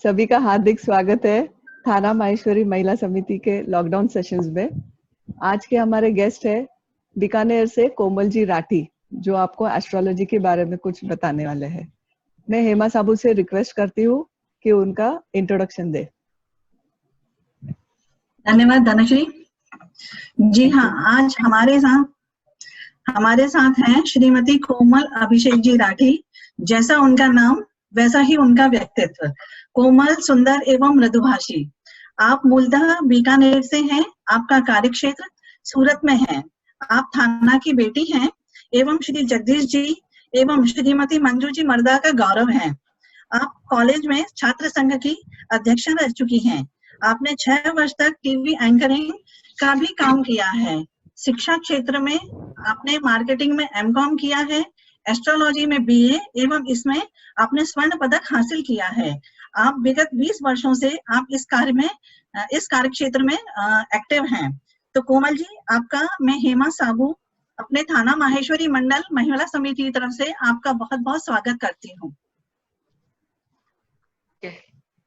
सभी का हार्दिक स्वागत है थाना माहेश्वरी महिला समिति के लॉकडाउन सेशंस में। आज के हमारे गेस्ट है बीकानेर से कोमल जी राठी, जो आपको एस्ट्रोलॉजी के बारे में कुछ बताने वाले हैं। मैं हेमा साबू से रिक्वेस्ट करती हूँ कि उनका इंट्रोडक्शन दे। धन्यवाद धनश्री जी। हाँ, आज हमारे साथ हैं श्रीमती कोमल अभिषेक जी राठी। जैसा उनका नाम वैसा ही उनका व्यक्तित्व, कोमल, सुंदर एवं मृदुभाषी। आप मूलतः बीकानेर से हैं, आपका कार्यक्षेत्र सूरत में है। आप थाना की बेटी हैं एवं श्री जगदीश जी एवं श्रीमती मंजू जी मर्दा का गौरव हैं। आप कॉलेज में छात्र संघ की अध्यक्षा रह चुकी हैं। आपने 6 वर्ष तक टीवी एंकरिंग का भी काम किया है। शिक्षा क्षेत्र में आपने मार्केटिंग में एमकॉम किया है, एस्ट्रोलॉजी में बीए एवं इसमें आपने स्वर्ण पदक हासिल किया है। आप विगत 20 वर्षों से आप इस कार्य क्षेत्र में एक्टिव हैं। तो कोमल जी, आपका मैं हेमा साबू अपने थाना माहेश्वरी मंडल महिला समिति की तरफ से आपका बहुत बहुत स्वागत करती हूँ।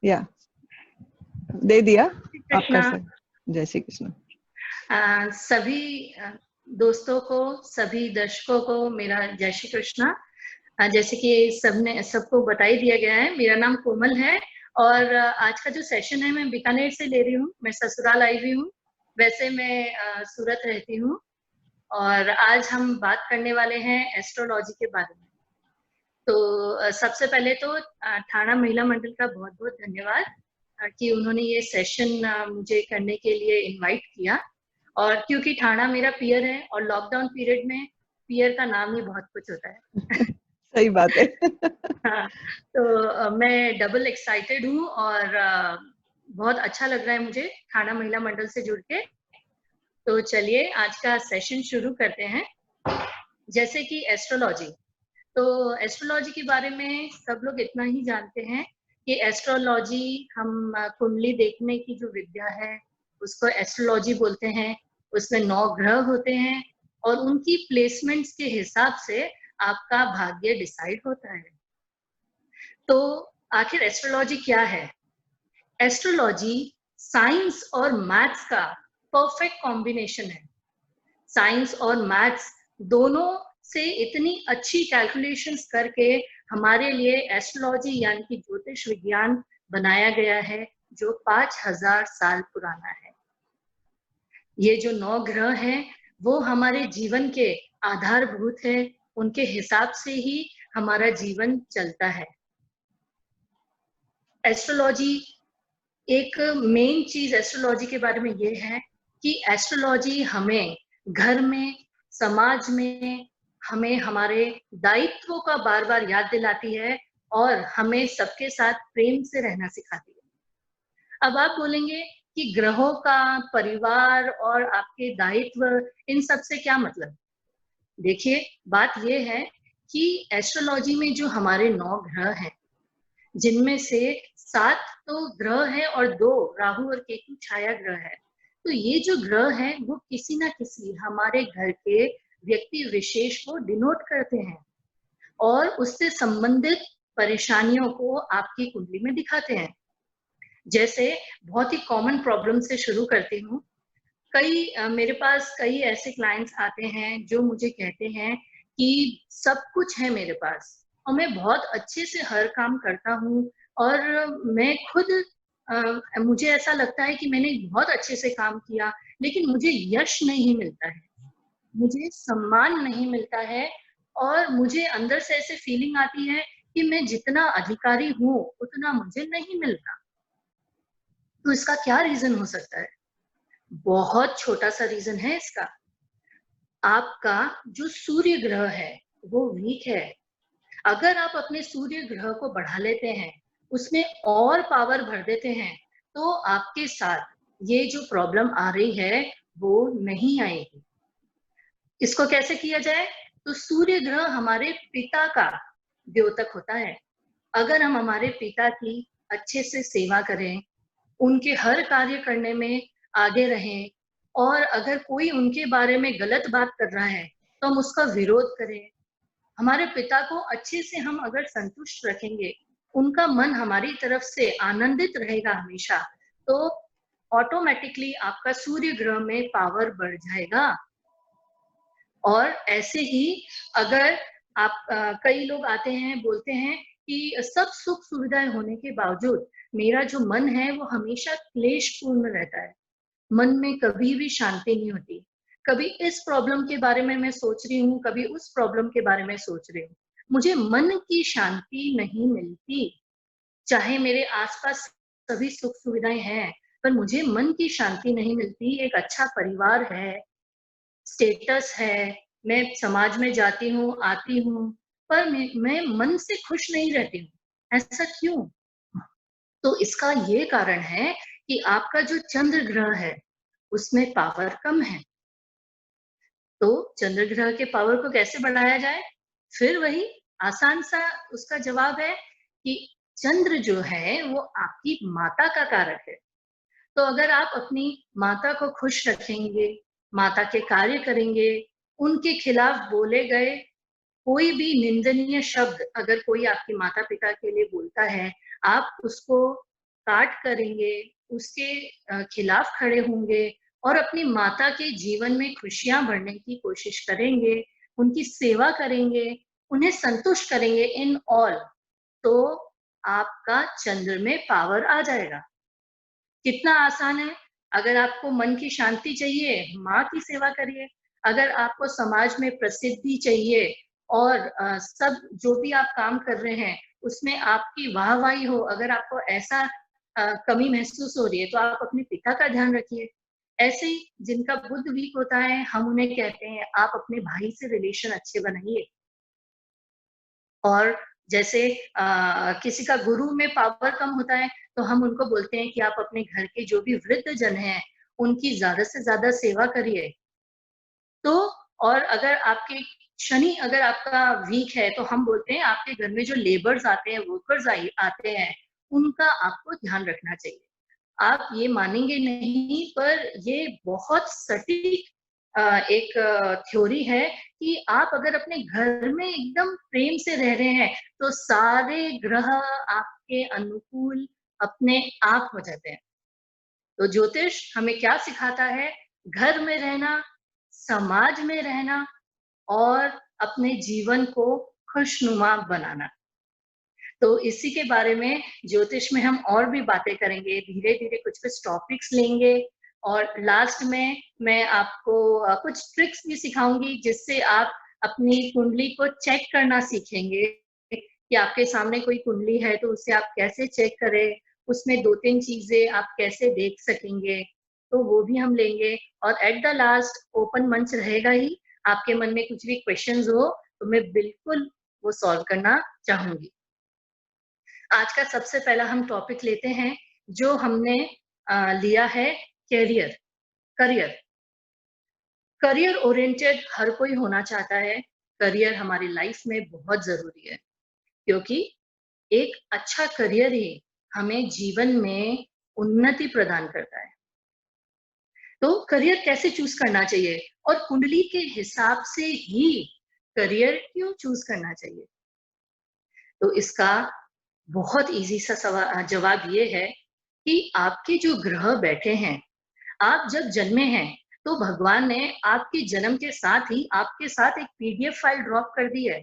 या दे दिया आपका। जय श्री कृष्ण। सभी दोस्तों को, सभी दर्शकों को मेरा जय श्री कृष्ण। जैसे कि सबको बता ही दिया गया है, मेरा नाम कोमल है और आज का जो सेशन है मैं बीकानेर से ले रही हूँ। मैं ससुराल आई हुई हूँ, वैसे मैं सूरत रहती हूँ और आज हम बात करने वाले हैं एस्ट्रोलॉजी के बारे में। तो सबसे पहले तो थाना महिला मंडल का बहुत बहुत धन्यवाद कि उन्होंने ये सेशन मुझे करने के लिए इनवाइट किया। और क्योंकि थाना मेरा पियर है और लॉकडाउन पीरियड में पियर का नाम ही बहुत कुछ होता है। सही बात है। हाँ, तो मैं डबल एक्साइटेड हूँ और बहुत अच्छा लग रहा है मुझे थाना महिला मंडल से जुड़ के। तो चलिए आज का सेशन शुरू करते हैं। जैसे कि एस्ट्रोलॉजी, तो एस्ट्रोलॉजी के बारे में सब लोग इतना ही जानते हैं कि एस्ट्रोलॉजी हम कुंडली देखने की जो विद्या है उसको एस्ट्रोलॉजी बोलते हैं। उसमें 9 ग्रह होते हैं और उनकी प्लेसमेंट्स के हिसाब से आपका भाग्य डिसाइड होता है। तो आखिर एस्ट्रोलॉजी क्या है? एस्ट्रोलॉजी साइंस और मैथ्स का परफेक्ट कॉम्बिनेशन है। साइंस और मैथ्स दोनों से इतनी अच्छी कैलकुलेशंस करके हमारे लिए एस्ट्रोलॉजी यानी कि ज्योतिष विज्ञान बनाया गया है, जो 5000 साल पुराना है। ये जो 9 ग्रह हैं वो हमारे जीवन के आधारभूत है, उनके हिसाब से ही हमारा जीवन चलता है। एस्ट्रोलॉजी, एक मेन चीज एस्ट्रोलॉजी के बारे में ये है कि एस्ट्रोलॉजी हमें घर में, समाज में हमें हमारे दायित्वों का बार बार याद दिलाती है और हमें सबके साथ प्रेम से रहना सिखाती है। अब आप बोलेंगे कि ग्रहों का, परिवार और आपके दायित्व, इन सब से क्या मतलब? देखिए, बात यह है कि एस्ट्रोलॉजी में जो हमारे 9 ग्रह हैं, जिनमें से 7 तो ग्रह हैं और 2 राहु और केतु छाया ग्रह है। तो ये जो ग्रह हैं वो किसी ना किसी हमारे घर के व्यक्ति विशेष को डिनोट करते हैं और उससे संबंधित परेशानियों को आपकी कुंडली में दिखाते हैं। जैसे बहुत ही कॉमन प्रॉब्लम से शुरू करती हूँ। मेरे पास कई ऐसे क्लाइंट्स आते हैं जो मुझे कहते हैं कि सब कुछ है मेरे पास और मैं बहुत अच्छे से हर काम करता हूँ और मैं खुद मुझे ऐसा लगता है कि मैंने बहुत अच्छे से काम किया, लेकिन मुझे यश नहीं मिलता है, मुझे सम्मान नहीं मिलता है और मुझे अंदर से ऐसे फीलिंग आती है कि मैं जितना अधिकारी हूँ उतना मुझे नहीं मिलता। तो इसका क्या रीजन हो सकता है? बहुत छोटा सा रीजन है इसका। आपका जो सूर्य ग्रह है वो वीक है। अगर आप अपने सूर्य ग्रह को बढ़ा लेते हैं, उसमें और पावर भर देते हैं, तो आपके साथ ये जो प्रॉब्लम आ रही है वो नहीं आएगी। इसको कैसे किया जाए? तो सूर्य ग्रह हमारे पिता का द्योतक होता है। अगर हम हमारे पिता की अच्छे से सेवा करें, उनके हर कार्य करने में आगे रहें और अगर कोई उनके बारे में गलत बात कर रहा है तो हम उसका विरोध करें। हमारे पिता को अच्छे से हम अगर संतुष्ट रखेंगे, उनका मन हमारी तरफ से आनंदित रहेगा हमेशा, तो ऑटोमेटिकली आपका सूर्य ग्रह में पावर बढ़ जाएगा। और ऐसे ही अगर आप कई लोग आते हैं बोलते हैं कि सब सुख सुविधाएं होने के बावजूद मेरा जो मन है वो हमेशा क्लेशपूर्ण रहता है, मन में कभी भी शांति नहीं होती, कभी इस प्रॉब्लम के बारे में मैं सोच रही हूँ, कभी उस प्रॉब्लम के बारे में सोच रही हूँ, मुझे मन की शांति नहीं मिलती। चाहे मेरे आसपास सभी सुख सुविधाएं हैं, पर मुझे मन की शांति नहीं मिलती। एक अच्छा परिवार है, स्टेटस है, मैं समाज में जाती हूँ आती हूँ, पर मैं मन से खुश नहीं रहती हूँ। ऐसा क्यों? तो इसका ये कारण है कि आपका जो चंद्र ग्रह है उसमें पावर कम है। तो चंद्र ग्रह के पावर को कैसे बढ़ाया जाए? फिर वही आसान सा उसका जवाब है कि चंद्र जो है वो आपकी माता का कारक है। तो अगर आप अपनी माता को खुश रखेंगे, माता के कार्य करेंगे, उनके खिलाफ बोले गए कोई भी निंदनीय शब्द अगर कोई आपके माता पिता के लिए बोलता है, आप उसको काट करेंगे, उसके खिलाफ खड़े होंगे और अपनी माता के जीवन में खुशियां भरने की कोशिश करेंगे, उनकी सेवा करेंगे, उन्हें संतुष्ट करेंगे इन ऑल, तो आपका चंद्र में पावर आ जाएगा। कितना आसान है। अगर आपको मन की शांति चाहिए, माँ की सेवा करिए। अगर आपको समाज में प्रसिद्धि चाहिए और सब जो भी आप काम कर रहे हैं उसमें आपकी वाहवाही हो, अगर आपको ऐसा कमी महसूस हो रही है तो आप अपने पिता का ध्यान रखिए। ऐसे ही जिनका बुद्ध वीक होता है हम उन्हें कहते हैं आप अपने भाई से रिलेशन अच्छे बनाइए। और जैसे किसी का गुरु में पावर कम होता है तो हम उनको बोलते हैं कि आप अपने घर के जो भी वृद्ध जन हैं उनकी ज्यादा से ज्यादा सेवा करिए। तो और अगर आपके शनि अगर आपका वीक है तो हम बोलते हैं आपके घर में जो लेबर्स आते हैं, वर्कर्स आते हैं, उनका आपको ध्यान रखना चाहिए। आप ये मानेंगे नहीं पर ये बहुत सटीक एक थ्योरी है कि आप अगर अपने घर में एकदम प्रेम से रह रहे हैं तो सारे ग्रह आपके अनुकूल अपने आप हो जाते हैं। तो ज्योतिष हमें क्या सिखाता है? घर में रहना, समाज में रहना और अपने जीवन को खुशनुमा बनाना। तो इसी के बारे में ज्योतिष में हम और भी बातें करेंगे, धीरे धीरे कुछ कुछ टॉपिक्स लेंगे और लास्ट में मैं आपको कुछ ट्रिक्स भी सिखाऊंगी जिससे आप अपनी कुंडली को चेक करना सीखेंगे कि आपके सामने कोई कुंडली है तो उसे आप कैसे चेक करें, उसमें 2-3 चीजें आप कैसे देख सकेंगे, तो वो भी हम लेंगे। और एट द लास्ट ओपन मंच रहेगा ही, आपके मन में कुछ भी क्वेश्चंस हो तो मैं बिल्कुल वो सॉल्व करना चाहूंगी। आज का सबसे पहला हम टॉपिक लेते हैं जो हमने लिया है करियर। करियर ओरिएंटेड हर कोई होना चाहता है। करियर हमारी लाइफ में बहुत जरूरी है क्योंकि एक अच्छा करियर ही हमें जीवन में उन्नति प्रदान करता है। तो करियर कैसे चूज करना चाहिए और कुंडली के हिसाब से ही करियर क्यों चूज करना चाहिए? तो इसका बहुत इजी सा जवाब ये है कि आपके जो ग्रह बैठे हैं, आप जब जन्मे हैं तो भगवान ने आपके जन्म के साथ ही आपके साथ एक पीडीएफ फाइल ड्रॉप कर दी है।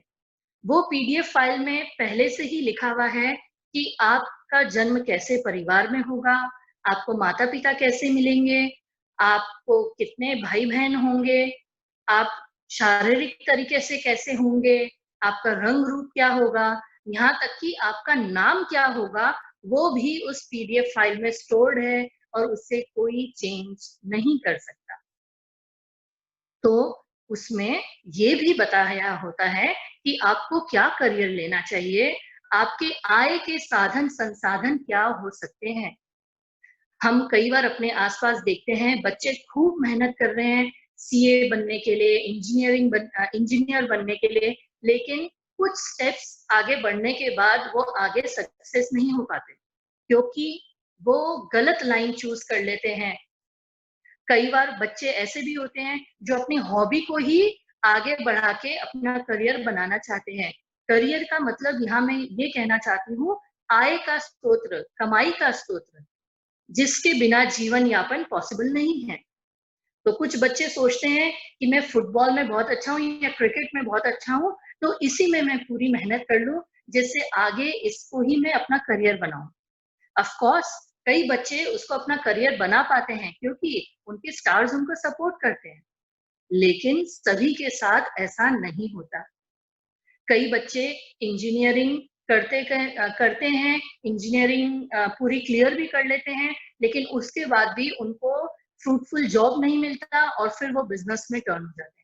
वो पीडीएफ फाइल में पहले से ही लिखा हुआ है कि आपका जन्म कैसे परिवार में होगा, आपको माता पिता कैसे मिलेंगे, आपको कितने भाई बहन होंगे, आप शारीरिक तरीके से कैसे होंगे, आपका रंग रूप क्या होगा, यहाँ तक कि आपका नाम क्या होगा वो भी उस पीडीएफ फाइल में स्टोर्ड है और उससे कोई चेंज नहीं कर सकता। तो उसमें ये भी बताया होता है कि आपको क्या करियर लेना चाहिए, आपके आय के साधन संसाधन क्या हो सकते हैं। हम कई बार अपने आसपास देखते हैं बच्चे खूब मेहनत कर रहे हैं सीए बनने के लिए, इंजीनियर बनने के लिए, लेकिन कुछ स्टेप्स आगे बढ़ने के बाद वो आगे सक्सेस नहीं हो पाते क्योंकि वो गलत लाइन चूज कर लेते हैं। कई बार बच्चे ऐसे भी होते हैं जो अपनी हॉबी को ही आगे बढ़ा के अपना करियर बनाना चाहते हैं। करियर का मतलब यहाँ मैं ये कहना चाहती हूँ आय का स्रोत, कमाई का स्रोत, जिसके बिना जीवन यापन पॉसिबल नहीं है। तो कुछ बच्चे सोचते हैं कि मैं फुटबॉल में बहुत अच्छा हूँ या क्रिकेट में बहुत अच्छा हूँ, तो इसी में मैं पूरी मेहनत कर लूं, जिससे आगे इसको ही मैं अपना करियर बनाऊं। ऑफ कोर्स कई बच्चे उसको अपना करियर बना पाते हैं क्योंकि उनके स्टार्स उनको सपोर्ट करते हैं, लेकिन सभी के साथ ऐसा नहीं होता। कई बच्चे इंजीनियरिंग करते हैं, इंजीनियरिंग पूरी क्लियर भी कर लेते हैं, लेकिन उसके बाद भी उनको फ्रूटफुल जॉब नहीं मिलता और फिर वो बिजनेस में टर्न हो जाते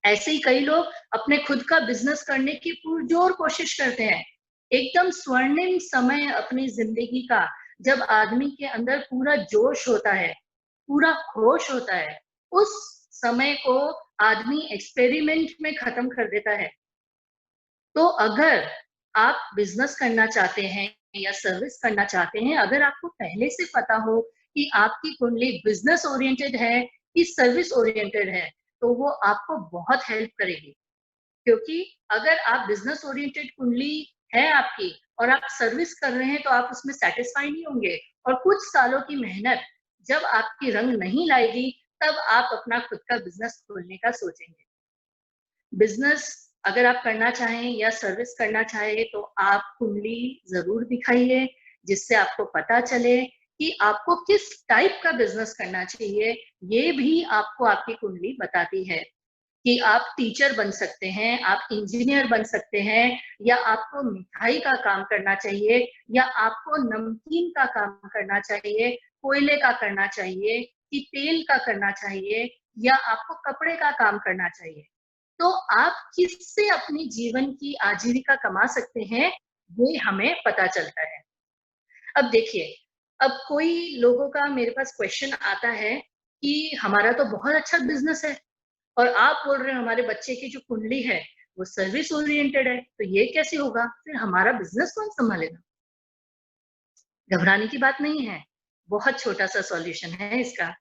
हैं। ऐसे ही कई लोग अपने खुद का बिजनेस करने की पुरजोर कोशिश करते हैं। एकदम स्वर्णिम समय अपनी जिंदगी का, जब आदमी के अंदर पूरा जोश होता है, पूरा होश होता है, उस समय को आदमी एक्सपेरिमेंट में खत्म कर देता है। तो अगर आप बिजनेस करना चाहते हैं या सर्विस करना चाहते हैं, अगर आपको पहले से पता हो कि आपकी कुंडली बिजनेस ओरिएंटेड है कि सर्विस ओरिएंटेड है, तो वो आपको बहुत हेल्प करेगी। क्योंकि अगर आप बिजनेस ओरिएंटेड कुंडली है आपकी और आप सर्विस कर रहे हैं, तो आप उसमें सेटिस्फाई नहीं होंगे और कुछ सालों की मेहनत जब आपकी रंग नहीं लाएगी, तब आप अपना खुद का बिजनेस खोलने का सोचेंगे। बिजनेस अगर आप करना चाहें या सर्विस करना चाहें, तो आप कुंडली जरूर दिखाइए, जिससे आपको पता चले कि आपको किस टाइप का बिजनेस करना चाहिए। ये भी आपको आपकी कुंडली बताती है कि आप टीचर बन सकते हैं, आप इंजीनियर बन सकते हैं, या आपको मिठाई का काम करना चाहिए, या आपको नमकीन का काम करना चाहिए, कोयले का करना चाहिए, कि तेल का करना चाहिए, या आपको कपड़े का काम करना चाहिए। तो आप किससे अपनी जीवन की आजीविका कमा सकते हैं, ये हमें पता चलता है। अब देखिए, अब कोई लोगों का मेरे पास क्वेश्चन आता है कि हमारा तो बहुत अच्छा बिजनेस है और आप बोल रहे हैं हमारे बच्चे की जो कुंडली है वो सर्विस ओरिएंटेड है, तो ये कैसे होगा? फिर हमारा बिजनेस कौन संभालेगा? घबराने की बात नहीं है, बहुत छोटा सा सॉल्यूशन है इसका।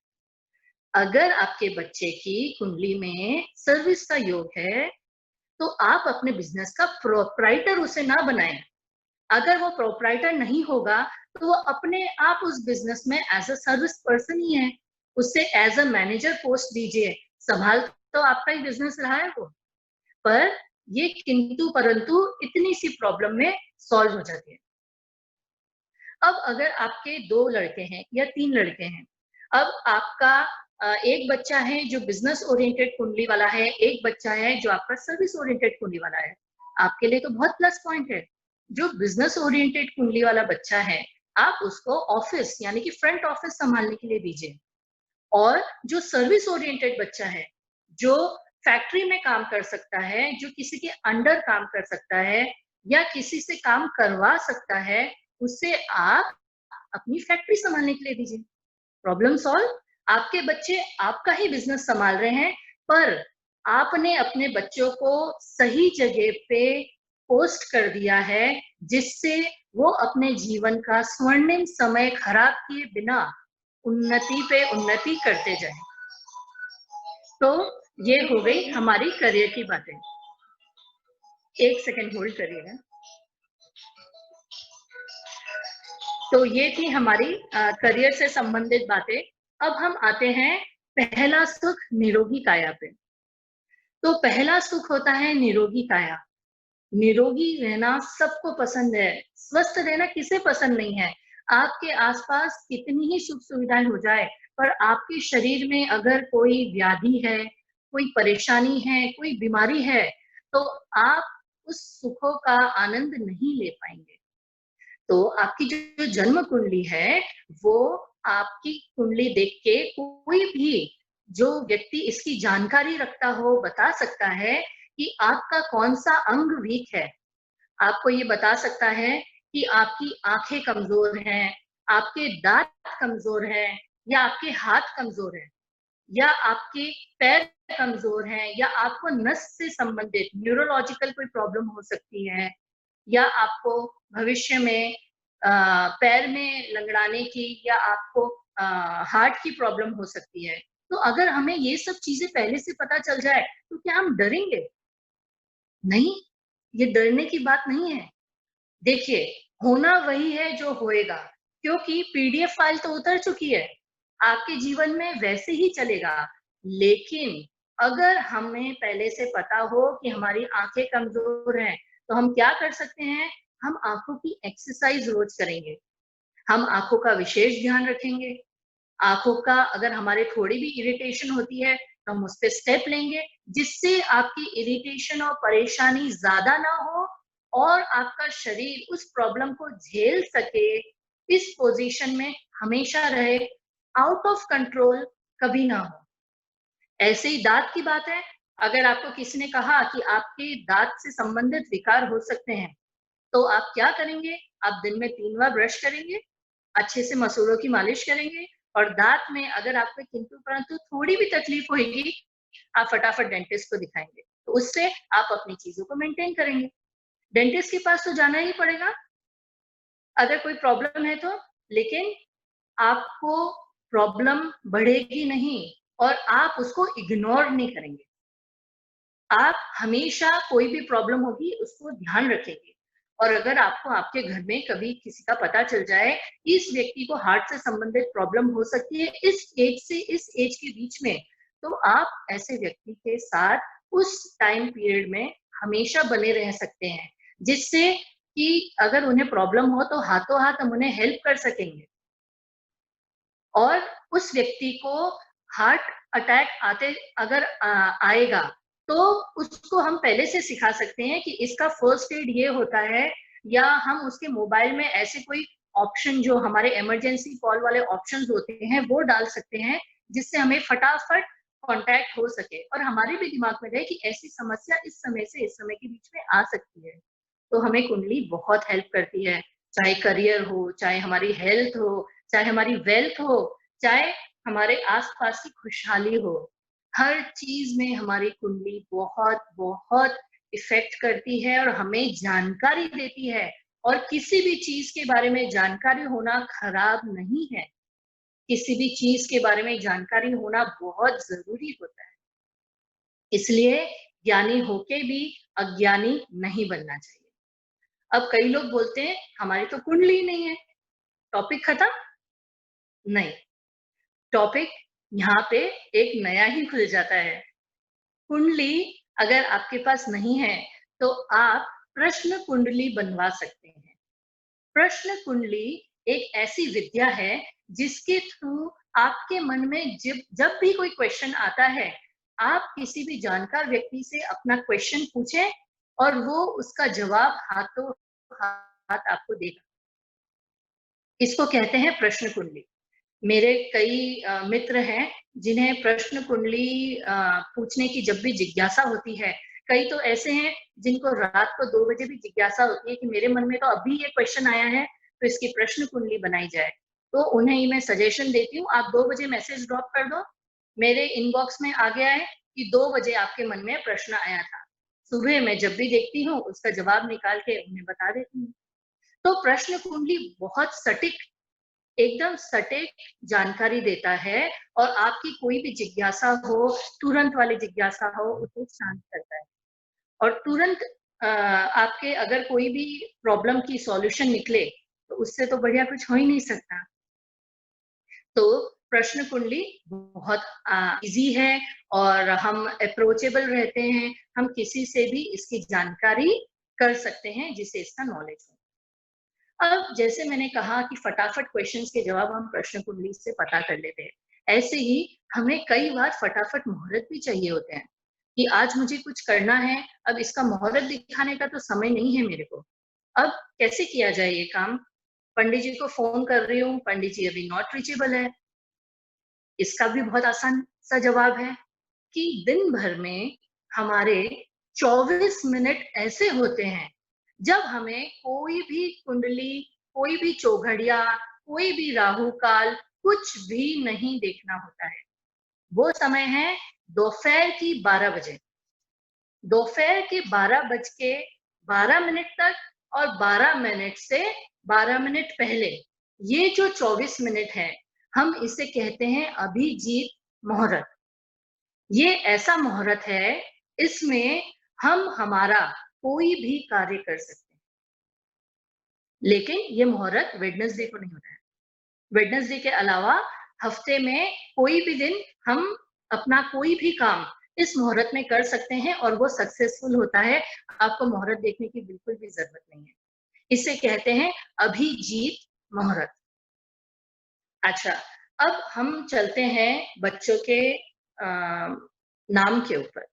अगर आपके बच्चे की कुंडली में सर्विस का योग है, तो आप अपने बिजनेस का प्रोप्राइटर उसे ना बनाएं। अगर वो प्रोप्राइटर नहीं होगा, तो वो अपने आप उस बिजनेस में एज अ सर्विस पर्सन ही है। उसे एज अ मैनेजर पोस्ट दीजिए, संभाल तो आपका ही बिजनेस रहा है वो। पर ये किंतु परंतु इतनी सी प्रॉब्लम में सॉल्व हो जाती है। अब अगर आपके 2 लड़के हैं या 3 लड़के हैं, अब आपका एक बच्चा है जो बिजनेस ओरिएंटेड कुंडली वाला है, एक बच्चा है जो आपका सर्विस ओरिएंटेड कुंडली वाला है। आपके लिए तो बहुत प्लस पॉइंट है। जो बिजनेस ओरिएंटेड कुंडली वाला बच्चा है, आप उसको ऑफिस यानी कि फ्रंट ऑफिस संभालने के लिए दीजिए। और जो सर्विस ओरिएंटेड बच्चा है, जो फैक्ट्री में काम कर सकता है, जो किसी के अंडर काम कर सकता है या किसी से काम करवा सकता है, उसे आप अपनी फैक्ट्री संभालने के लिए दीजिए। Problem solve. आपके बच्चे आपका ही बिजनेस संभाल रहे हैं, पर आपने अपने बच्चों को सही जगह पे पोस्ट कर दिया है, जिससे वो अपने जीवन का स्वर्णिम समय खराब किए बिना उन्नति पे उन्नति करते जाएं। तो ये हो गई हमारी करियर की बातें। एक सेकंड होल्ड करिएगा। तो ये थी हमारी करियर से संबंधित बातें। अब हम आते हैं पहला सुख निरोगी काया पे। तो पहला सुख होता है निरोगी काया। निरोगी रहना सबको पसंद है, स्वस्थ रहना किसे पसंद नहीं है। आपके आसपास कितनी ही सुख सुविधाएं हो जाए, पर आपके शरीर में अगर कोई व्याधि है, कोई परेशानी है, कोई बीमारी है, तो आप उस सुखों का आनंद नहीं ले पाएंगे। तो आपकी जो जन्म कुंडली है, वो आपकी कुंडली देख के कोई भी जो व्यक्ति इसकी जानकारी रखता हो बता सकता है कि आपका कौन सा अंग वीक है। आपको ये बता सकता है कि आपकी आंखें कमजोर हैं, आपके दांत कमजोर हैं, या आपके हाथ कमजोर हैं, या आपके पैर कमजोर हैं, या आपको नस से संबंधित न्यूरोलॉजिकल कोई प्रॉब्लम हो सकती है, या आपको भविष्य में पैर में लंगड़ाने की या आपको हार्ट की प्रॉब्लम हो सकती है। तो अगर हमें ये सब चीजें पहले से पता चल जाए, तो क्या हम डरेंगे? नहीं, ये डरने की बात नहीं है। देखिए, होना वही है जो होएगा, क्योंकि पीडीएफ फाइल तो उतर चुकी है, आपके जीवन में वैसे ही चलेगा। लेकिन अगर हमें पहले से पता हो कि हमारी आंखें कमजोर हैं, तो हम क्या कर सकते हैं? हम आंखों की एक्सरसाइज रोज करेंगे, हम आंखों का विशेष ध्यान रखेंगे। आंखों का अगर हमारे थोड़ी भी इरिटेशन होती है, तो हम उस पे स्टेप लेंगे, जिससे आपकी इरिटेशन और परेशानी ज्यादा ना हो और आपका शरीर उस प्रॉब्लम को झेल सके, इस पोजीशन में हमेशा रहे, आउट ऑफ कंट्रोल कभी ना हो। ऐसे ही दांत की बात है, अगर आपको किसी ने कहा कि आपके दांत से संबंधित विकार हो सकते हैं, तो आप क्या करेंगे? आप दिन में 3 बार ब्रश करेंगे, अच्छे से मसूड़ों की मालिश करेंगे, और दांत में अगर आपको किंतु परंतु थोड़ी भी तकलीफ होगी, आप फटाफट डेंटिस्ट को दिखाएंगे, तो उससे आप अपनी चीजों को मेंटेन करेंगे। डेंटिस्ट के पास तो जाना ही पड़ेगा अगर कोई प्रॉब्लम है तो, लेकिन आपको प्रॉब्लम बढ़ेगी नहीं और आप उसको इग्नोर नहीं करेंगे। आप हमेशा कोई भी प्रॉब्लम होगी उसको ध्यान रखेंगे, और अगर आपको आपके घर में कभी किसी का पता चल जाए इस व्यक्ति को हार्ट से संबंधित प्रॉब्लम हो सकती है इस एज से इस एज के बीच में, तो आप ऐसे व्यक्ति के साथ उस टाइम पीरियड में हमेशा बने रह सकते हैं, जिससे कि अगर उन्हें प्रॉब्लम हो तो हाथों हाथ हम उन्हें हेल्प कर सकेंगे। और उस व्यक्ति को हार्ट अटैक आते अगर आएगा, तो उसको हम पहले से सिखा सकते हैं कि इसका फर्स्ट एड ये होता है, या हम उसके मोबाइल में ऐसे कोई ऑप्शन जो हमारे इमरजेंसी कॉल वाले ऑप्शंस होते हैं वो डाल सकते हैं, जिससे हमें फटाफट कांटेक्ट हो सके और हमारे भी दिमाग में रहे कि ऐसी समस्या इस समय से इस समय के बीच में आ सकती है। तो हमें कुंडली बहुत हेल्प करती है, चाहे करियर हो, चाहे हमारी हेल्थ हो, चाहे हमारी वेल्थ हो, चाहे हमारे आसपास की खुशहाली हो। हर चीज में हमारी कुंडली बहुत बहुत इफेक्ट करती है और हमें जानकारी देती है, और किसी भी चीज के बारे में जानकारी होना खराब नहीं है। किसी भी चीज के बारे में जानकारी होना बहुत जरूरी होता है, इसलिए ज्ञानी होके भी अज्ञानी नहीं बनना चाहिए। अब कई लोग बोलते हैं हमारी तो कुंडली ही नहीं है, टॉपिक खत्म। नहीं, टॉपिक यहाँ पे एक नया ही खुल जाता है। कुंडली अगर आपके पास नहीं है, तो आप प्रश्न कुंडली बनवा सकते हैं। प्रश्न कुंडली एक ऐसी विद्या है जिसके थ्रू आपके मन में जब जब भी कोई क्वेश्चन आता है, आप किसी भी जानकार व्यक्ति से अपना क्वेश्चन पूछें और वो उसका जवाब हाथों हाथ आपको देगा। इसको कहते हैं प्रश्न कुंडली। मेरे कई मित्र हैं जिन्हें प्रश्न कुंडली पूछने की जब भी जिज्ञासा होती है, कई तो ऐसे हैं जिनको रात को 2 बजे भी जिज्ञासा होती है कि मेरे मन में तो अभी ये क्वेश्चन आया है, तो इसकी प्रश्न कुंडली बनाई जाए। तो उन्हें ही मैं सजेशन देती हूँ, आप 2 बजे मैसेज ड्रॉप कर दो, मेरे इनबॉक्स में आ गया है कि 2 बजे आपके मन में प्रश्न आया था। सुबह मैं जब भी देखती हूँ उसका जवाब निकाल के उन्हें बता देती हूँ। तो प्रश्न कुंडली बहुत सटीक, एकदम सटीक जानकारी देता है, और आपकी कोई भी जिज्ञासा हो, तुरंत वाली जिज्ञासा हो, उसे शांत करता है। और तुरंत आपके अगर कोई भी प्रॉब्लम की सॉल्यूशन निकले, तो उससे तो बढ़िया कुछ हो ही नहीं सकता। तो प्रश्न कुंडली बहुत इजी है, और हम अप्रोचेबल रहते हैं, हम किसी से भी इसकी जानकारी कर सकते हैं जिसे इसका नॉलेज हो। अब जैसे मैंने कहा कि फटाफट क्वेश्चंस के जवाब हम प्रश्न कुंडली से पता कर लेते हैं, ऐसे ही हमें कई बार फटाफट मुहूर्त भी चाहिए होते हैं कि आज मुझे कुछ करना है, अब इसका मुहूर्त दिखाने का तो समय नहीं है मेरे को। अब कैसे किया जाए ये काम? पंडित जी को फोन कर रही हूँ, पंडित जी अभी नॉट रीचेबल है। इसका भी बहुत आसान सा जवाब है कि दिन भर में हमारे 24 मिनट ऐसे होते हैं जब हमें कोई भी कुंडली, कोई भी चौघड़िया, कोई भी राहु काल, कुछ भी नहीं देखना होता है। वो समय है दोपहर की 12 बजे, दोपहर के 12 बज के 12 मिनट तक, और 12 मिनट से 12 मिनट पहले, ये जो 24 मिनट है, हम इसे कहते हैं अभिजीत मुहूर्त। ये ऐसा मुहूर्त है, इसमें हम हमारा कोई भी कार्य कर सकते हैं। लेकिन ये मुहूर्त वेडनेसडे को नहीं होता है। वेडनेसडे के अलावा हफ्ते में कोई भी दिन हम अपना कोई भी काम इस मुहूर्त में कर सकते हैं और वो सक्सेसफुल होता है। आपको मुहूर्त देखने की बिल्कुल भी जरूरत नहीं है। इसे कहते हैं अभिजीत मुहूर्त। अच्छा, अब हम चलते हैं बच्चों के नाम के ऊपर।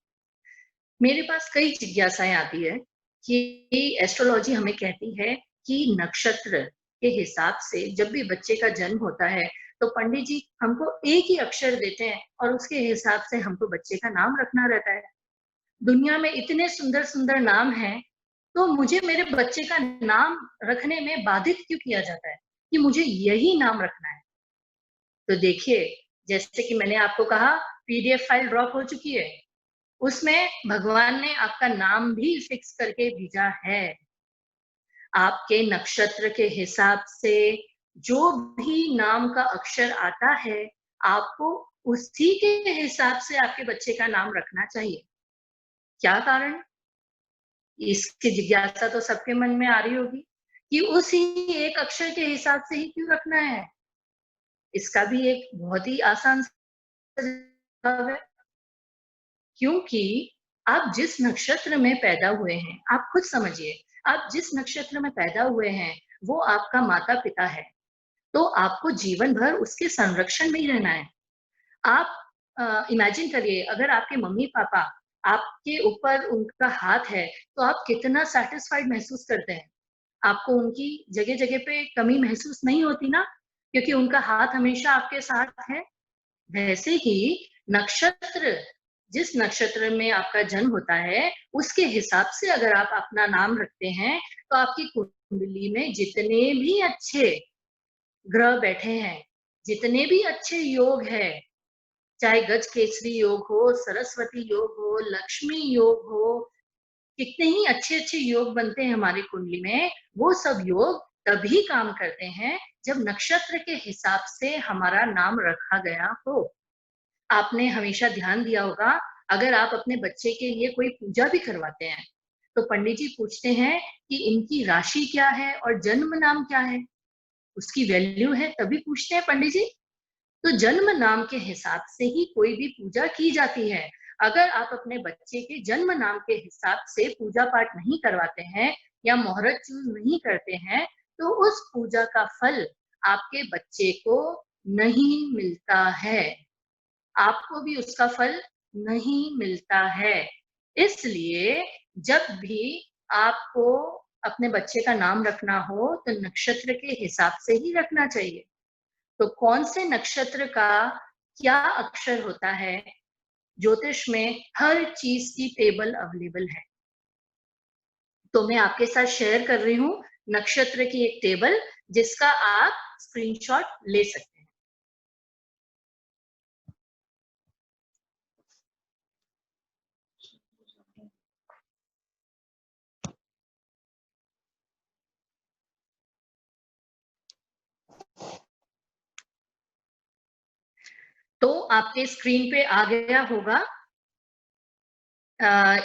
मेरे पास कई जिज्ञासाएं आती है कि एस्ट्रोलॉजी हमें कहती है कि नक्षत्र के हिसाब से जब भी बच्चे का जन्म होता है तो पंडित जी हमको एक ही अक्षर देते हैं और उसके हिसाब से हमको बच्चे का नाम रखना रहता है। दुनिया में इतने सुंदर सुंदर नाम हैं, तो मुझे मेरे बच्चे का नाम रखने में बाधित क्यों किया जाता है कि मुझे यही नाम रखना है? तो देखिए, जैसे कि मैंने आपको कहा, पीडीएफ फाइल ड्रॉप हो चुकी है, उसमें भगवान ने आपका नाम भी फिक्स करके भेजा है। आपके नक्षत्र के हिसाब से जो भी नाम का अक्षर आता है, आपको उसी के हिसाब से आपके बच्चे का नाम रखना चाहिए। क्या कारण? इसकी जिज्ञासा तो सबके मन में आ रही होगी कि उसी एक अक्षर के हिसाब से ही क्यों रखना है? इसका भी एक बहुत ही आसान सा जवाब है, क्योंकि आप जिस नक्षत्र में पैदा हुए हैं, आप खुद समझिए, आप जिस नक्षत्र में पैदा हुए हैं, वो आपका माता-पिता है, तो आपको जीवन भर उसके संरक्षण में ही रहना है। आप इमेजिन करिए, अगर आपके मम्मी-पापा आपके ऊपर उनका हाथ है, तो आप कितना सैटिस्फाइड महसूस करते हैं। आपको उनकी जगह-जगह पे कमी महसूस नहीं होती ना, क्योंकि उनका हाथ हमेशा आपके साथ है। वैसे ही नक्षत्र, जिस नक्षत्र में आपका जन्म होता है, उसके हिसाब से अगर आप अपना नाम रखते हैं, तो आपकी कुंडली में जितने भी अच्छे ग्रह बैठे हैं, जितने भी अच्छे योग हैं, चाहे गज केसरी योग हो, सरस्वती योग हो, लक्ष्मी योग हो, कितने ही अच्छे-अच्छे योग बनते हैं हमारी कुंडली में, वो सब योग तभी काम करते हैं जब नक्षत्र के हिसाब से हमारा नाम रखा गया हो। आपने हमेशा ध्यान दिया होगा, अगर आप अपने बच्चे के लिए कोई पूजा भी करवाते हैं, तो पंडित जी पूछते हैं कि इनकी राशि क्या है और जन्म नाम क्या है? उसकी वैल्यू है तभी पूछते हैं पंडित जी। तो जन्म नाम के हिसाब से ही कोई भी पूजा की जाती है। अगर आप अपने बच्चे के जन्म नाम के हिसाब से पूजा पाठ नहीं करवाते हैं या मुहूर्त चूज नहीं करते हैं, तो उस पूजा का फल आपके बच्चे को नहीं मिलता है। आपको भी उसका फल नहीं मिलता है। इसलिए जब भी आपको अपने बच्चे का नाम रखना हो, तो नक्षत्र के हिसाब से ही रखना चाहिए। तो कौन से नक्षत्र का क्या अक्षर होता है, ज्योतिष में हर चीज की टेबल अवेलेबल है। तो मैं आपके साथ शेयर कर रही हूँ नक्षत्र की एक टेबल, जिसका आप स्क्रीनशॉट ले सकते हैं। तो आपके स्क्रीन पे आ गया होगा।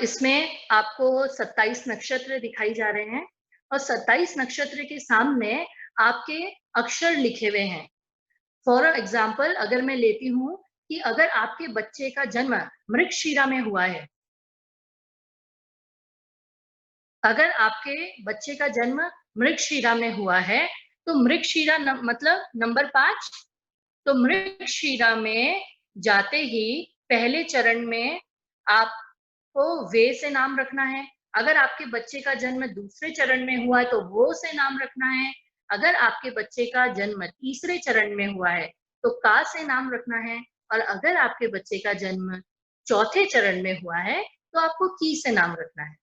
इसमें आपको 27 नक्षत्र दिखाई जा रहे हैं और 27 नक्षत्र के सामने आपके अक्षर लिखे हुए हैं। फॉर एग्जाम्पल अगर मैं लेती हूँ कि अगर आपके बच्चे का जन्म मृगशिरा में हुआ है, अगर आपके बच्चे का जन्म मृगशिरा में हुआ है, तो मृगशिरा मतलब नंबर 5। तो मृगशिरा में जाते ही पहले चरण में आपको वे से नाम रखना है। अगर आपके बच्चे का जन्म दूसरे चरण में हुआ है तो वो से नाम रखना है। अगर आपके बच्चे का जन्म तीसरे चरण में हुआ है तो का से नाम रखना है। और अगर आपके बच्चे का जन्म चौथे चरण में हुआ है तो आपको की से नाम रखना है।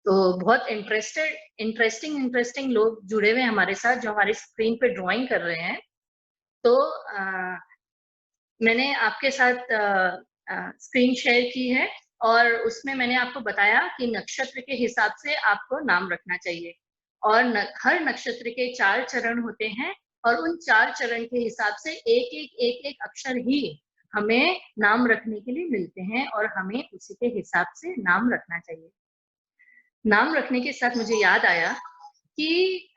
तो बहुत इंटरेस्टिंग लोग जुड़े हुए हैं हमारे साथ, जो हमारी स्क्रीन पे ड्राइंग कर रहे हैं। तो मैंने आपके साथ स्क्रीन शेयर की है और उसमें मैंने आपको बताया कि नक्षत्र के हिसाब से आपको नाम रखना चाहिए। और हर नक्षत्र के 4 चरण होते हैं और उन 4 चरण के हिसाब से एक एक अक्षर ही हमें नाम रखने के लिए मिलते हैं और हमें उसी के हिसाब से नाम रखना चाहिए। नाम रखने के साथ मुझे याद आया कि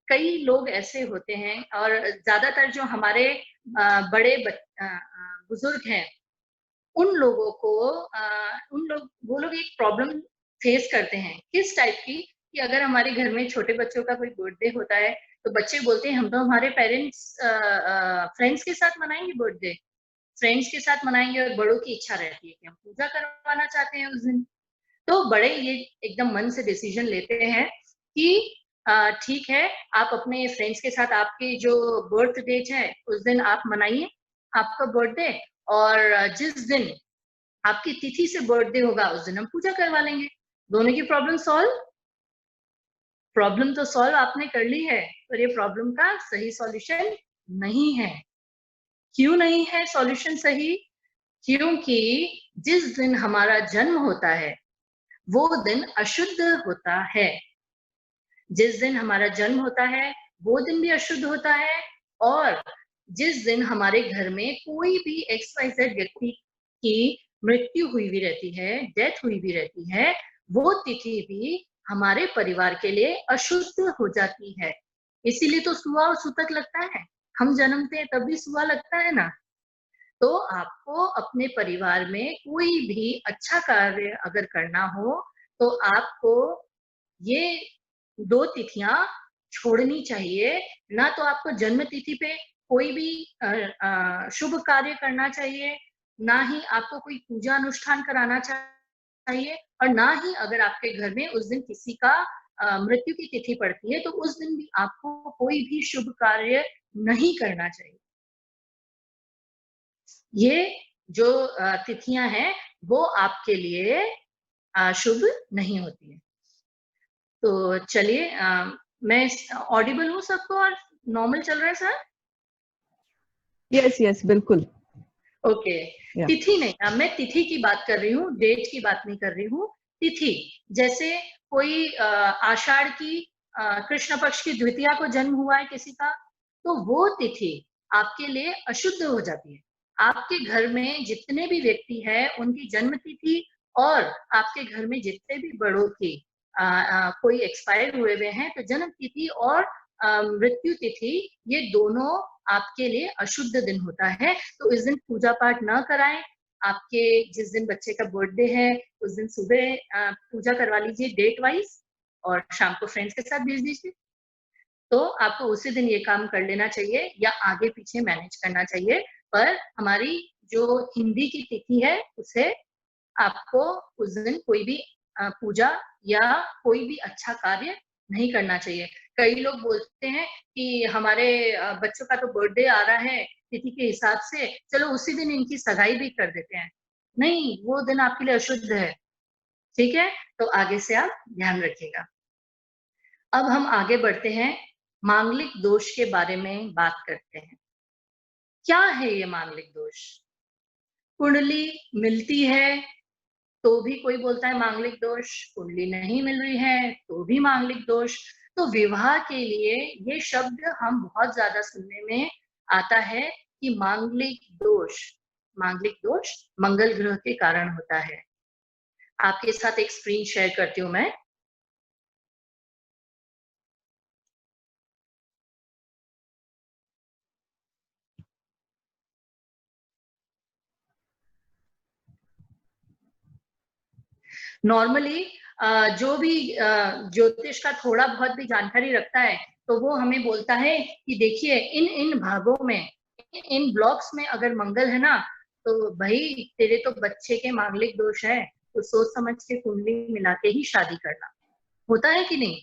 कई लोग ऐसे होते हैं, और ज्यादातर जो हमारे बड़े बुजुर्ग हैं, उन लोगों को वो लोग एक प्रॉब्लम फेस करते हैं। किस टाइप की? कि अगर हमारे घर में छोटे बच्चों का कोई बर्थडे होता है तो बच्चे बोलते हैं हम तो हमारे पेरेंट्स फ्रेंड्स के साथ मनाएंगे बर्थडे, फ्रेंड्स के साथ मनाएंगे, और बड़ों की इच्छा रहती है कि हम पूजा करवाना चाहते हैं उस दिन। तो बड़े ये एकदम मन से डिसीजन लेते हैं कि ठीक है, आप अपने फ्रेंड्स के साथ आपके जो बर्थ डेट है उस दिन आप मनाइए आपका बर्थडे, और जिस दिन आपकी तिथि से बर्थडे होगा उस दिन हम पूजा करवा लेंगे। दोनों की प्रॉब्लम सॉल्व। प्रॉब्लम तो सॉल्व आपने कर ली है, पर ये प्रॉब्लम का सही सॉल्यूशन नहीं है। क्यों नहीं है सॉल्यूशन सही? क्योंकि जिस दिन हमारा जन्म होता है वो दिन अशुद्ध होता है। जिस दिन हमारा जन्म होता है वो दिन भी अशुद्ध होता है, और जिस दिन हमारे घर में कोई भी XYZ व्यक्ति की मृत्यु हुई भी रहती है, डेथ हुई भी रहती है, वो तिथि भी हमारे परिवार के लिए अशुद्ध हो जाती है। इसीलिए तो सुआ और सूतक लगता है। हम जन्मते हैं तब भी सुआ लगता है ना। तो आपको अपने परिवार में कोई भी अच्छा कार्य अगर करना हो तो आपको ये 2 तिथियां छोड़नी चाहिए। ना तो आपको जन्म तिथि पे कोई भी शुभ कार्य करना चाहिए, ना ही आपको कोई पूजा अनुष्ठान कराना चाहिए, और ना ही अगर आपके घर में उस दिन किसी का मृत्यु की तिथि पड़ती है तो उस दिन भी आपको कोई भी शुभ कार्य नहीं करना चाहिए। ये जो तिथियां हैं वो आपके लिए शुभ नहीं होती है। तो चलिए, मैं ऑडिबल हूँ सबको और नॉर्मल चल रहा है सर? यस यस बिल्कुल। ओके। तिथि नहीं, मैं तिथि की बात कर रही हूँ, डेट की बात नहीं कर रही हूँ। तिथि, जैसे कोई आषाढ़ की कृष्ण पक्ष की द्वितीया को जन्म हुआ है किसी का, तो वो तिथि आपके लिए अशुद्ध हो जाती है। आपके घर में जितने भी व्यक्ति है उनकी जन्म तिथि और आपके घर में जितने भी बड़ों की कोई एक्सपायर हुए हुए हैं, तो जन्म तिथि और मृत्यु तिथि ये दोनों आपके लिए अशुद्ध दिन होता है। तो इस दिन पूजा पाठ न कराएं। आपके जिस दिन बच्चे का बर्थडे है उस दिन सुबह पूजा करवा लीजिए डेट वाइज, और शाम को फ्रेंड्स के साथ भेज दीजिए। तो आपको उसी दिन ये काम कर लेना चाहिए, या आगे पीछे मैनेज करना चाहिए। पर हमारी जो हिंदी की तिथि है उसे आपको उस दिन कोई भी पूजा या कोई भी अच्छा कार्य नहीं करना चाहिए। कई लोग बोलते हैं कि हमारे बच्चों का तो बर्थडे आ रहा है तिथि के हिसाब से, चलो उसी दिन इनकी सगाई भी कर देते हैं। नहीं, वो दिन आपके लिए अशुद्ध है। ठीक है, तो आगे से आप ध्यान रखिएगा। अब हम आगे बढ़ते हैं, मांगलिक दोष के बारे में बात करते हैं। क्या है ये मांगलिक दोष? कुंडली मिलती है तो भी कोई बोलता है मांगलिक दोष, कुंडली नहीं मिल रही है तो भी मांगलिक दोष। तो विवाह के लिए ये शब्द हम बहुत ज्यादा सुनने में आता है कि मांगलिक दोष मंगल ग्रह के कारण होता है। आपके साथ एक स्क्रीन शेयर करती हूँ मैं। नॉर्मली जो भी ज्योतिष का थोड़ा बहुत भी जानकारी रखता है तो वो हमें बोलता है कि देखिए इन इन भागों में, इन ब्लॉक्स में अगर मंगल है ना, तो भाई तेरे तो बच्चे के मांगलिक दोष है, तो सोच समझ के कुंडली मिला के ही शादी करना। होता है कि नहीं?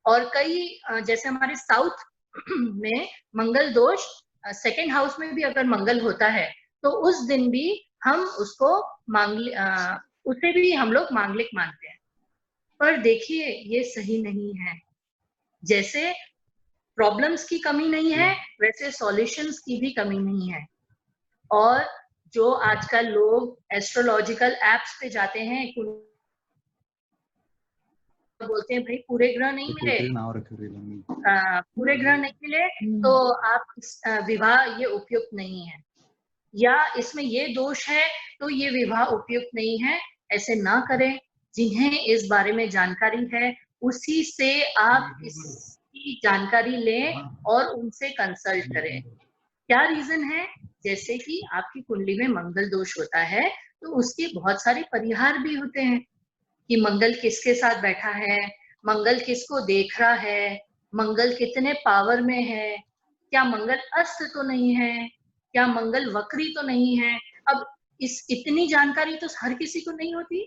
और कई जैसे हमारे साउथ में मंगल दोष सेकेंड हाउस में भी अगर मंगल होता है तो उस दिन भी हम उसको उसे भी हम लोग मांगलिक मानते हैं। पर देखिए ये सही नहीं है। जैसे प्रॉब्लम्स की कमी नहीं है वैसे सॉल्यूशंस की भी कमी नहीं है। और जो आजकल लोग एस्ट्रोलॉजिकल एप्स पे जाते हैं, बोलते हैं भाई पूरे ग्रह नहीं मिले, पूरे ग्रह नहीं मिले तो आप विवाह ये उपयुक्त नहीं है, या इसमें ये दोष है तो ये विवाह उपयुक्त नहीं है। ऐसे ना करें। जिन्हें इस बारे में जानकारी है उसी से आप इसकी जानकारी लें और उनसे कंसल्ट करें। क्या रीजन है? जैसे कि आपकी कुंडली में मंगल दोष होता है तो उसके बहुत सारे परिहार भी होते हैं कि मंगल किसके साथ बैठा है, मंगल किसको देख रहा है, मंगल कितने पावर में है, क्या मंगल अस्त तो नहीं है, क्या मंगल वक्री तो नहीं है। अब इस इतनी जानकारी तो हर किसी को नहीं होती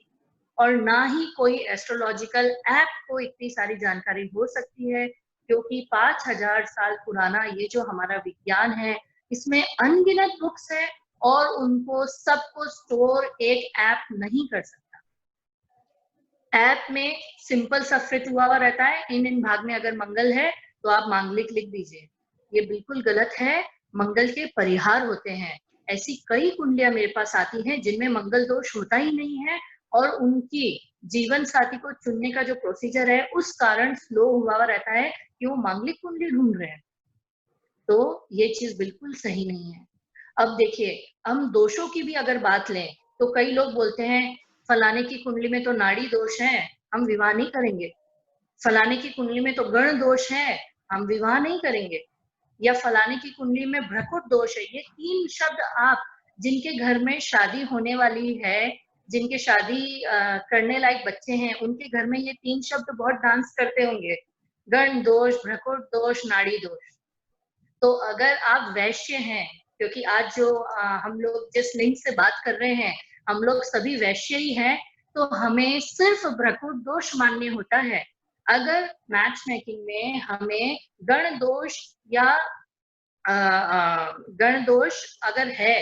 और ना ही कोई एस्ट्रोलॉजिकल ऐप को इतनी सारी जानकारी हो सकती है, क्योंकि 5000 साल पुराना ये जो हमारा विज्ञान है इसमें अनगिनत बुक्स है और उनको सबको स्टोर एक ऐप नहीं कर सकता। ऐप में सिंपल सा फिट हुआ हुआ रहता है, इन भाग में अगर मंगल है तो आप मांगलिक लिख दीजिए, ये बिल्कुल गलत है। मंगल के परिहार होते हैं। ऐसी कई कुंडलियां मेरे पास आती हैं जिनमें मंगल दोष होता ही नहीं है और उनकी जीवन साथी को चुनने का जो प्रोसीजर है उस कारण स्लो हुआ हुआ रहता है कि वो मांगलिक कुंडली ढूंढ रहे हैं। तो ये चीज बिल्कुल सही नहीं है। अब देखिए, हम दोषों की भी अगर बात लें तो कई लोग बोलते हैं फलाने की कुंडली में तो नाड़ी दोष है, हम विवाह नहीं करेंगे। फलाने की कुंडली में तो गण दोष है, हम विवाह नहीं करेंगे। या फलाने की कुंडली में भ्रकुट दोष है। ये 3 शब्द आप जिनके घर में शादी होने वाली है, जिनके शादी करने लायक बच्चे हैं, उनके घर में ये 3 शब्द बहुत डांस करते होंगे, गण दोष, भ्रकुट दोष, नाड़ी दोष। तो अगर आप वैश्य हैं, क्योंकि आज जो हम लोग जिस लिंग से बात कर रहे हैं हम लोग सभी वैश्य ही हैं, तो हमें सिर्फ भ्रकुट दोष मान्य होता है। अगर मैच मेकिंग में हमें गण दोष या गण दोष अगर है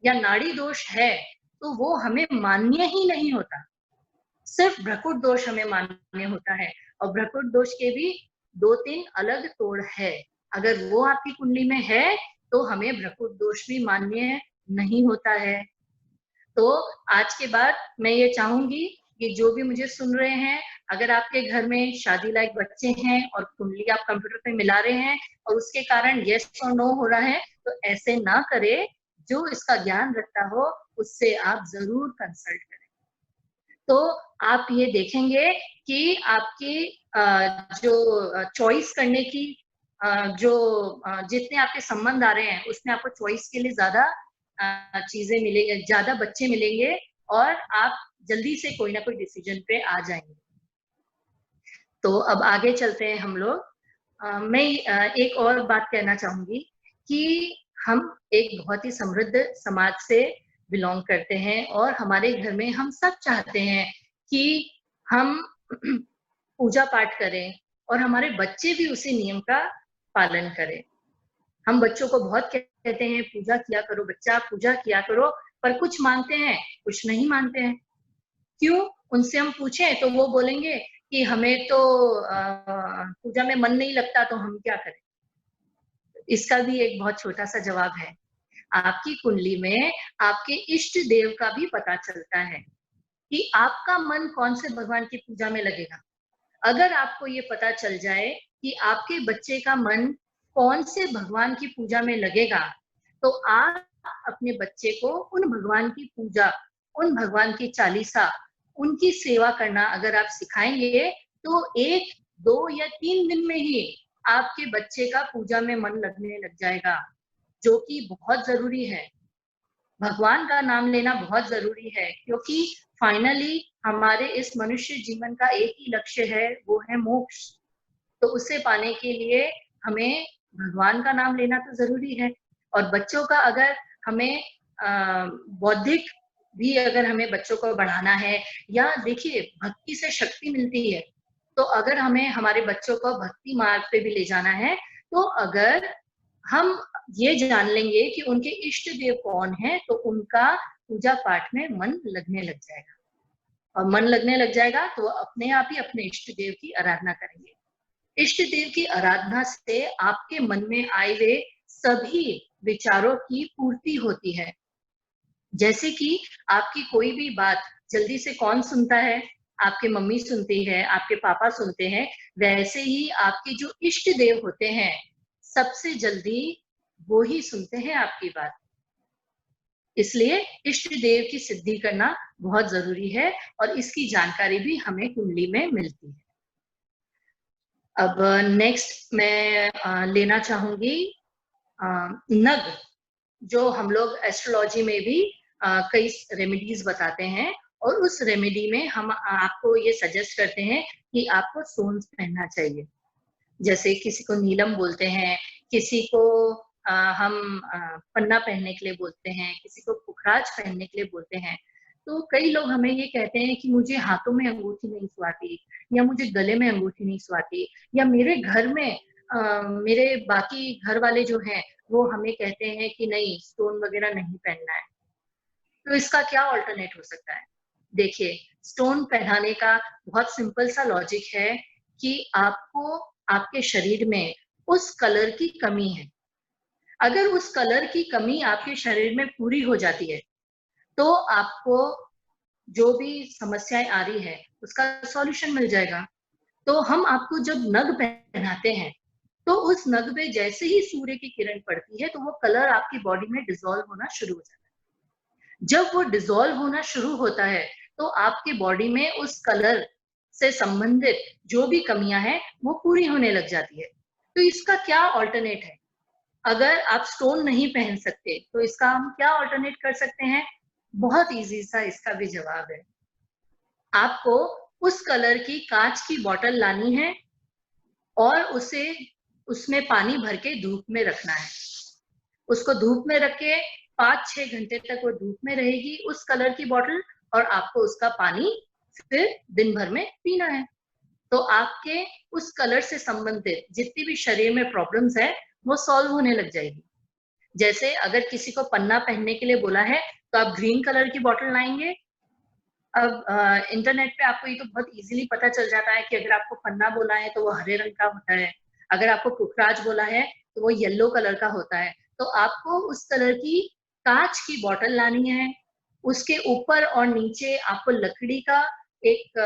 या नाड़ी दोष है तो वो हमें मान्य ही नहीं होता, सिर्फ भ्रकुट दोष हमें मान्य होता है। और भ्रकुट दोष के भी 2-3 अलग तोड़ है। अगर वो आपकी कुंडली में है तो हमें भ्रकुट दोष भी मान्य नहीं होता है। तो आज के बाद मैं ये चाहूंगी कि जो भी मुझे सुन रहे हैं, अगर आपके घर में शादी लायक बच्चे हैं और कुंडली आप कंप्यूटर पे मिला रहे हैं और उसके कारण यस और नो हो रहा है, तो ऐसे ना करे। जो इसका ज्ञान रखता हो उससे आप जरूर कंसल्ट करें। तो आप ये देखेंगे कि आपकी जो चॉइस करने की जो जितने आपके संबंध आ रहे हैं उसमें आपको चॉइस के लिए ज्यादा चीजें मिलेंगे, ज्यादा बच्चे मिलेंगे और आप जल्दी से कोई ना कोई डिसीजन पे आ जाएंगे। तो अब आगे चलते हैं हम लोग। मैं एक और बात कहना चाहूंगी कि हम एक बहुत ही समृद्ध समाज से बिलोंग करते हैं और हमारे घर में हम सब चाहते हैं कि हम पूजा पाठ करें और हमारे बच्चे भी उसी नियम का पालन करें। हम बच्चों को बहुत कहते हैं पूजा किया करो बच्चा, पूजा किया करो, पर कुछ मानते हैं कुछ नहीं मानते हैं। क्यों? उनसे हम पूछें तो वो बोलेंगे कि हमें तो पूजा में मन नहीं लगता, तो हम क्या करें। इसका भी एक बहुत छोटा सा जवाब है। आपकी कुंडली में आपके इष्ट देव का भी पता चलता है कि आपका मन कौन से भगवान की पूजा में लगेगा। अगर आपको ये पता चल जाए कि आपके बच्चे का मन कौन से भगवान की पूजा में लगेगा, तो आप अपने बच्चे को उन भगवान की पूजा, उन भगवान की चालीसा, उनकी सेवा करना अगर आप सिखाएंगे तो 1, 2 या 3 दिन में ही आपके बच्चे का पूजा में मन लगने लग जाएगा, जो कि बहुत जरूरी है। भगवान का नाम लेना बहुत जरूरी है, क्योंकि फाइनली हमारे इस मनुष्य जीवन का एक ही लक्ष्य है, वो है मोक्ष। तो उसे पाने के लिए हमें भगवान का नाम लेना तो जरूरी है। और बच्चों का अगर हमें बौद्धिक भी अगर हमें बच्चों को बढ़ाना है, या देखिए भक्ति से शक्ति मिलती है, तो अगर हमें हमारे बच्चों को भक्ति मार्ग पे भी ले जाना है, तो अगर हम ये जान लेंगे कि उनके इष्ट देव कौन है, तो उनका पूजा पाठ में मन लगने लग जाएगा। और मन लगने लग जाएगा तो अपने आप ही अपने इष्ट देव की आराधना करेंगे। इष्ट देव की आराधना से आपके मन में आए हुए सभी विचारों की पूर्ति होती है। जैसे कि आपकी कोई भी बात जल्दी से कौन सुनता है? आपके मम्मी सुनती है, आपके पापा सुनते हैं। वैसे ही आपके जो इष्ट देव होते हैं सबसे जल्दी वो ही सुनते हैं आपकी बात। इसलिए इष्ट देव की सिद्धि करना बहुत जरूरी है और इसकी जानकारी भी हमें कुंडली में मिलती है। अब नेक्स्ट मैं लेना चाहूंगी नग, जो हम लोग एस्ट्रोलॉजी में भी कई रेमेडीज बताते हैं, और उस रेमेडी में हम आपको ये सजेस्ट करते हैं कि आपको स्टोन्स पहनना चाहिए। जैसे किसी को नीलम बोलते हैं, किसी को हम पन्ना पहनने के लिए बोलते हैं, किसी को पुखराज पहनने के लिए बोलते हैं। तो कई लोग हमें ये कहते हैं कि मुझे हाथों में अंगूठी नहीं सुहाती, या मुझे गले में अंगूठी नहीं सुहाती, या मेरे घर में मेरे बाकी घर वाले जो हैं वो हमें कहते हैं कि नहीं, स्टोन वगैरह नहीं पहनना है। तो इसका क्या ऑल्टरनेट हो सकता है? देखिए, स्टोन पहनाने का बहुत सिंपल सा लॉजिक है कि आपको आपके शरीर में उस कलर की कमी है। अगर उस कलर की कमी आपके शरीर में पूरी हो जाती है तो आपको जो भी समस्याएं आ रही है उसका सॉल्यूशन मिल जाएगा। तो हम आपको जब नग पहनाते हैं तो उस नग पे जैसे ही सूर्य की किरण पड़ती है तो वो कलर आपकी बॉडी में डिसॉल्व होना शुरू हो जाता है। जब वो डिसॉल्व होना शुरू होता है तो आपकी बॉडी में उस कलर से संबंधित जो भी कमियां हैं वो पूरी होने लग जाती है। तो इसका क्या ऑल्टरनेट है? अगर आप स्टोन नहीं पहन सकते तो इसका हम क्या ऑल्टरनेट कर सकते हैं? बहुत इजी सा इसका भी जवाब है। आपको उस कलर की कांच की बोतल लानी है और उसे उसमें पानी भर के धूप में रखना है। उसको धूप में रख के 5-6 घंटे तक वो धूप में रहेगी उस कलर की बोतल, और आपको उसका पानी फिर दिन भर में पीना है। तो आपके उस कलर से संबंधित जितनी भी शरीर में प्रॉब्लम्स है वो सॉल्व होने लग जाएगी। जैसे अगर किसी को पन्ना पहनने के लिए बोला है तो आप ग्रीन कलर की बोतल लाएंगे। अब इंटरनेट पे आपको ये तो बहुत इजीली पता चल जाता है कि अगर आपको पन्ना बोला है तो वो हरे रंग का होता है, अगर आपको पुखराज बोला है तो वो येलो कलर का होता है। तो आपको उस कलर की कांच की बोतल लानी है, उसके ऊपर और नीचे आपको लकड़ी का एक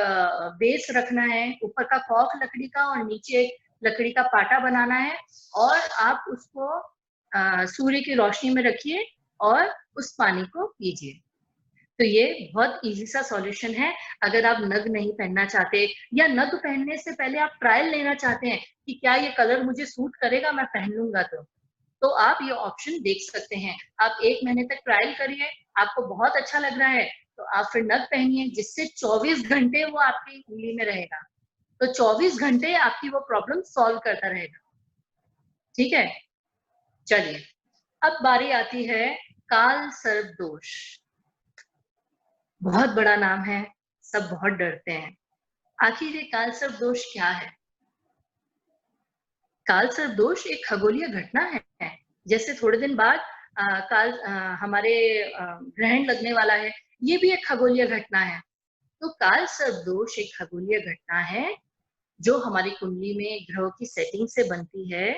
बेस रखना है, ऊपर का कॉक लकड़ी का और नीचे लकड़ी का पाटा बनाना है, और आप उसको सूर्य की रोशनी में रखिए और उस पानी को पीजिए। तो ये बहुत इजी सा सॉल्यूशन है। अगर आप नग नहीं पहनना चाहते या नग पहनने से पहले आप ट्रायल लेना चाहते हैं कि क्या ये कलर मुझे सूट करेगा, मैं पहन लूंगा, तो आप ये ऑप्शन देख सकते हैं। आप 1 महीने तक ट्रायल करिए, आपको बहुत अच्छा लग रहा है तो आप फिर नग पहनिए, जिससे 24 घंटे वो आपकी उंगली में रहेगा। तो 24 घंटे आपकी वो प्रॉब्लम सॉल्व करता रहेगा। ठीक है, चलिए अब बारी आती है काल सर्प दोष। बहुत बड़ा नाम है, सब बहुत डरते हैं। आखिर ये काल सर्प दोष क्या है? काल सर्प दोष एक खगोलीय घटना है। जैसे थोड़े दिन बाद हमारे ग्रहण लगने वाला है, ये भी एक खगोलीय घटना है। तो काल सर्प दोष एक खगोलीय घटना है जो हमारी कुंडली में ग्रहों की सेटिंग से बनती है।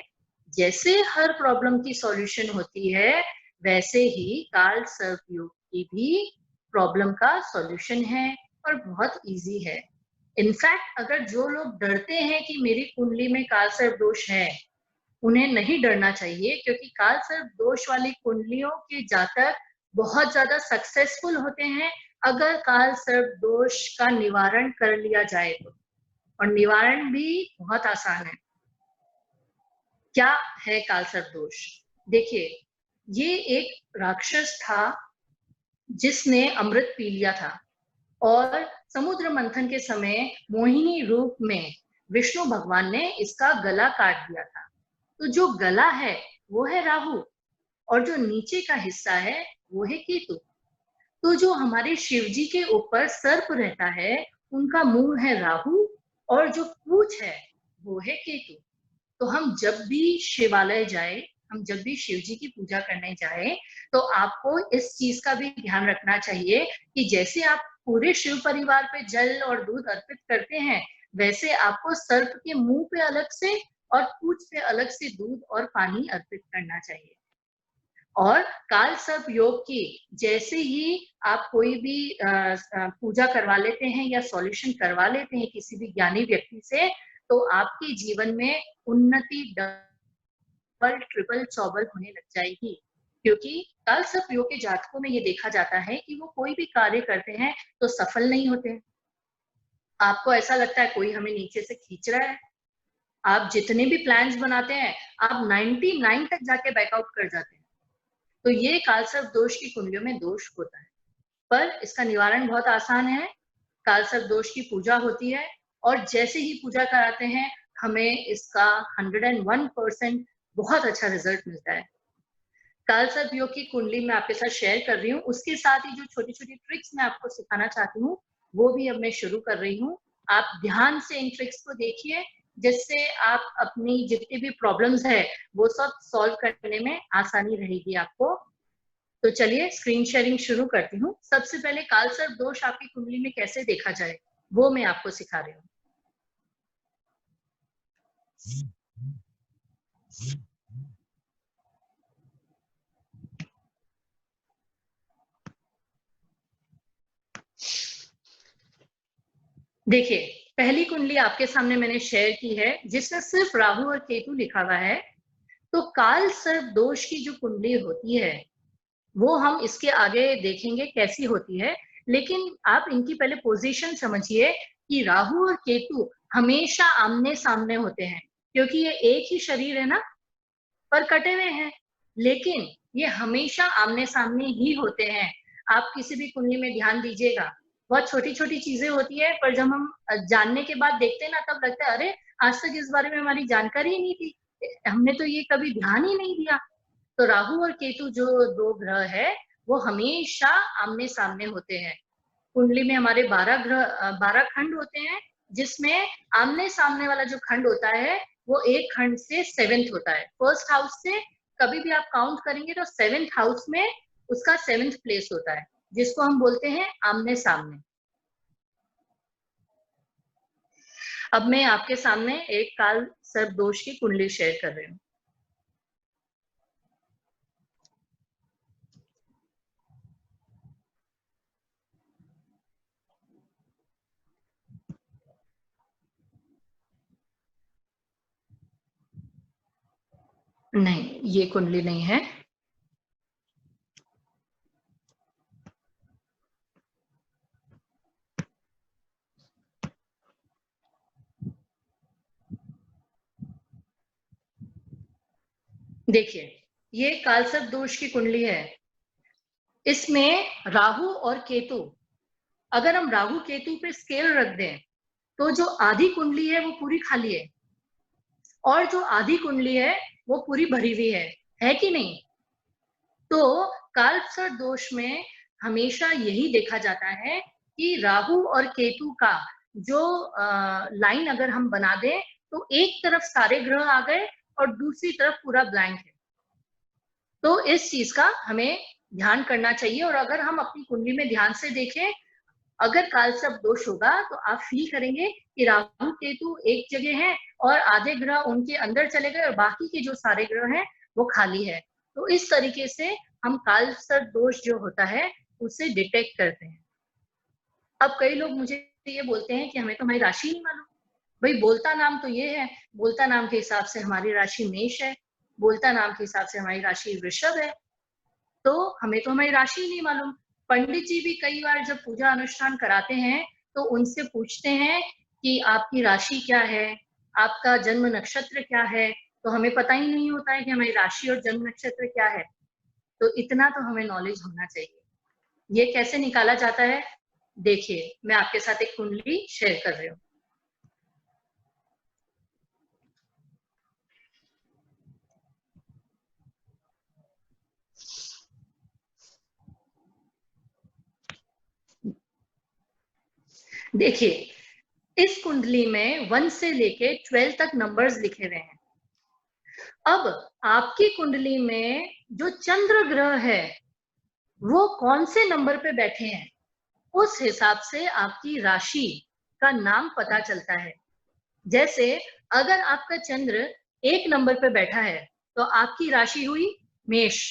जैसे हर प्रॉब्लम की सॉल्यूशन होती है वैसे ही काल सर्प योग की भी प्रॉब्लम का सॉल्यूशन है और बहुत इजी है। इनफैक्ट अगर जो लोग डरते हैं कि मेरी कुंडली में काल सर्प दोष है, उन्हें नहीं डरना चाहिए, क्योंकि काल सर्प दोष वाली कुंडलियों के जातक बहुत ज्यादा सक्सेसफुल होते हैं अगर काल सर्प दोष का निवारण कर लिया जाए तो। और निवारण भी बहुत आसान है। क्या है काल सर्प दोष? देखिए, ये एक राक्षस था जिसने अमृत पी लिया था और समुद्र मंथन के समय मोहिनी रूप में विष्णु भगवान ने इसका गला काट दिया था। तो जो गला है वो है राहु और जो नीचे का हिस्सा है वो है केतु। तो जो हमारे शिव जी के ऊपर सर्प रहता है उनका मुंह है राहु और जो पूंछ है वो है केतु। तो हम जब भी शिवालय जाए, हम जब भी शिव जी की पूजा करने जाए तो आपको इस चीज का भी ध्यान रखना चाहिए कि जैसे आप पूरे शिव परिवार पे जल और दूध अर्पित करते हैं, वैसे आपको सर्प के मुंह पे अलग से और पूंछ पे अलग से दूध और पानी अर्पित करना चाहिए। और काल सर्प योग की जैसे ही आप कोई भी पूजा करवा लेते हैं या सॉल्यूशन करवा लेते हैं किसी भी ज्ञानी व्यक्ति से, तो आपके जीवन में उन्नति डबल ट्रिपल चौबल होने लग जाएगी। क्योंकि काल सर्प योग के जातकों में ये देखा जाता है कि वो कोई भी कार्य करते हैं तो सफल नहीं होते। आपको ऐसा लगता है कोई हमें नीचे से खींच रहा है, आप जितने भी प्लान्स बनाते हैं आप 99 तक जाके बैकआउट कर जाते हैं। तो ये कालसर्प दोष की कुंडलियों में दोष होता है, पर इसका निवारण बहुत आसान है। कालसर्प दोष की पूजा होती है और जैसे ही पूजा कराते हैं हमें इसका 101% बहुत अच्छा रिजल्ट मिलता है। कालसर्प योग की कुंडली मैं आपके साथ शेयर कर रही हूँ, उसके साथ ही जो छोटी छोटी ट्रिक्स मैं आपको सिखाना चाहती हूँ वो भी अब मैं शुरू कर रही हूँ। आप ध्यान से इन ट्रिक्स को देखिए, जिससे आप अपनी जितनी भी प्रॉब्लम्स है वो सब सॉल्व करने में आसानी रहेगी आपको। तो चलिए स्क्रीन शेयरिंग शुरू करती हूँ। सबसे पहले कालसर्प दोष आपकी कुंडली में कैसे देखा जाए वो मैं आपको सिखा रही हूँ। देखिए, पहली कुंडली आपके सामने मैंने शेयर की है जिसमें सिर्फ राहु और केतु लिखा हुआ है। तो कालसर्प दोष की जो कुंडली होती है वो हम इसके आगे देखेंगे कैसी होती है, लेकिन आप इनकी पहले पोजीशन समझिए कि राहु और केतु हमेशा आमने सामने होते हैं, क्योंकि ये एक ही शरीर है ना, पर कटे हुए हैं, लेकिन ये हमेशा आमने सामने ही होते हैं। आप किसी भी कुंडली में ध्यान दीजिएगा, बहुत छोटी छोटी चीजें होती है, पर जब हम जानने के बाद देखते हैं ना तब लगता है अरे आज तक इस बारे में हमारी जानकारी ही नहीं थी, हमने तो ये कभी ध्यान ही नहीं दिया। तो राहु और केतु जो दो ग्रह है वो हमेशा आमने सामने होते हैं। कुंडली में हमारे 12 ग्रह 12 खंड होते हैं, जिसमें आमने सामने वाला जो खंड होता है वो एक खंड से 7th होता है। फर्स्ट हाउस से कभी भी आप काउंट करेंगे तो 7th हाउस में उसका 7th प्लेस होता है, जिसको हम बोलते हैं आमने सामने। अब मैं आपके सामने एक कालसर्प दोष की कुंडली शेयर कर रही हूँ। नहीं, ये कुंडली नहीं है। देखिए, ये कालसर्प दोष की कुंडली है। इसमें राहु और केतु, अगर हम राहु केतु पे स्केल रख दें तो जो आधी कुंडली है वो पूरी खाली है और जो आधी कुंडली है वो पूरी भरी हुई है कि नहीं? तो कालसर्प दोष में हमेशा यही देखा जाता है कि राहु और केतु का जो लाइन अगर हम बना दें तो एक तरफ सारे ग्रह आ गए और दूसरी तरफ पूरा ब्लैंक है। तो इस चीज का हमें ध्यान करना चाहिए, और अगर हम अपनी कुंडली में ध्यान से देखें, अगर कालसर्प दोष होगा तो आप फील करेंगे कि राहु केतु एक जगह है और आधे ग्रह उनके अंदर चले गए और बाकी के जो सारे ग्रह हैं वो खाली है। तो इस तरीके से हम कालसर्प दोष जो होता है उसे डिटेक्ट करते हैं। अब कई लोग मुझे ये बोलते हैं कि हमें तो हमारी राशि नहीं मालूम। भाई, बोलता नाम तो ये है, बोलता नाम के हिसाब से हमारी राशि मेष है, बोलता नाम के हिसाब से हमारी राशि वृषभ है, तो हमें तो हमारी राशि ही नहीं मालूम। पंडित जी भी कई बार जब पूजा अनुष्ठान कराते हैं तो उनसे पूछते हैं कि आपकी राशि क्या है, आपका जन्म नक्षत्र क्या है, तो हमें पता ही नहीं होता है कि हमारी राशि और जन्म नक्षत्र क्या है। तो इतना तो हमें नॉलेज होना चाहिए। ये कैसे निकाला जाता है, देखिए मैं आपके साथ एक कुंडली शेयर कर रही हूँ। देखिए, इस कुंडली में 1 से लेके 12 तक नंबर्स लिखे हुए हैं। अब आपकी कुंडली में जो चंद्र ग्रह है वो कौन से नंबर पे बैठे हैं, उस हिसाब से आपकी राशि का नाम पता चलता है। जैसे अगर आपका चंद्र 1 नंबर पे बैठा है तो आपकी राशि हुई मेष।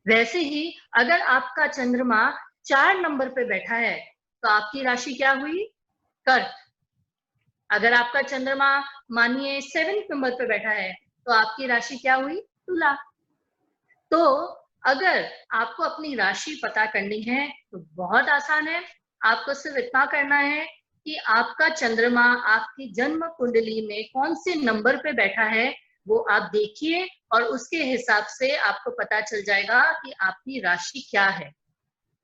वैसे ही अगर आपका चंद्रमा 4 नंबर पे बैठा है तो आपकी राशि क्या हुई, कर्क। अगर आपका चंद्रमा मानिए 7th नंबर पे बैठा है तो आपकी राशि क्या हुई, तुला। तो अगर आपको अपनी राशि पता करनी है तो बहुत आसान है, आपको सिर्फ इतना करना है कि आपका चंद्रमा आपकी जन्म कुंडली में कौन से नंबर पे बैठा है, वो आप देखिए और उसके हिसाब से आपको पता चल जाएगा कि आपकी राशि क्या है।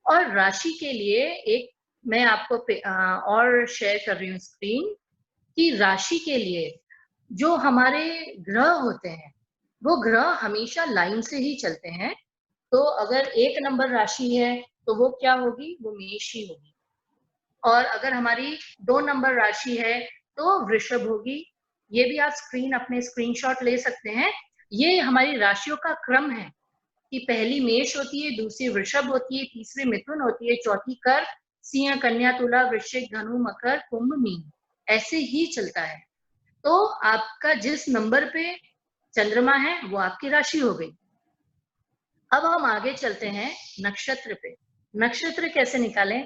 और राशि के लिए एक मैं आपको और शेयर कर रही हूँ स्क्रीन, कि राशि के लिए जो हमारे ग्रह होते हैं वो ग्रह हमेशा लाइन से ही चलते हैं। तो अगर 1 नंबर राशि है तो वो क्या होगी, वो मेष ही होगी। और अगर हमारी 2 नंबर राशि है तो वृषभ होगी। ये भी आप अपने स्क्रीनशॉट ले सकते हैं। ये हमारी राशियों का क्रम है कि पहली मेष होती है, दूसरी वृषभ होती है, तीसरी मिथुन होती है, चौथी कर, सिंह, कन्या, तुला, वृश्चिक, धनु, मकर, कुंभ, मीन, ऐसे ही चलता है। तो आपका जिस नंबर पे चंद्रमा है वो आपकी राशि हो गई। अब हम आगे चलते हैं नक्षत्र पे। नक्षत्र कैसे निकालें,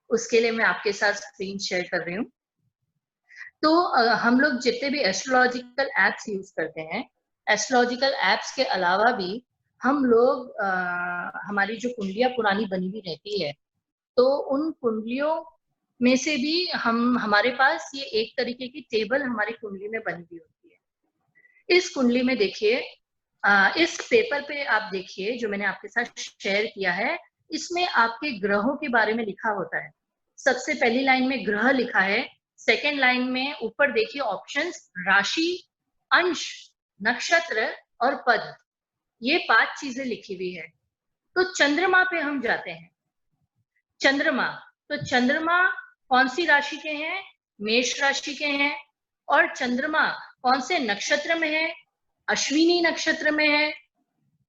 उसके लिए मैं आपके साथ स्क्रीन शेयर कर रही हूँ। तो हम लोग जितने भी एस्ट्रोलॉजिकल एप्स यूज करते हैं, एस्ट्रोलॉजिकल एप्स के अलावा भी हम लोग हमारी जो कुंडलियां पुरानी बनी हुई रहती है, तो उन कुंडलियों में से भी हमारे पास ये एक तरीके की टेबल हमारी कुंडली में बनी हुई होती है। इस कुंडली में देखिए, इस पेपर पे आप देखिए जो मैंने आपके साथ शेयर किया है, इसमें आपके ग्रहों के बारे में लिखा होता है। सबसे पहली लाइन में ग्रह लिखा है, सेकेंड लाइन में ऊपर देखिए ऑप्शंस, राशि, अंश, नक्षत्र और पद, ये 5 चीजें लिखी हुई है। तो चंद्रमा पे हम जाते हैं। चंद्रमा, तो चंद्रमा कौन सी राशि के हैं, मेष राशि के हैं। और चंद्रमा कौन से नक्षत्र में है, अश्विनी नक्षत्र में है।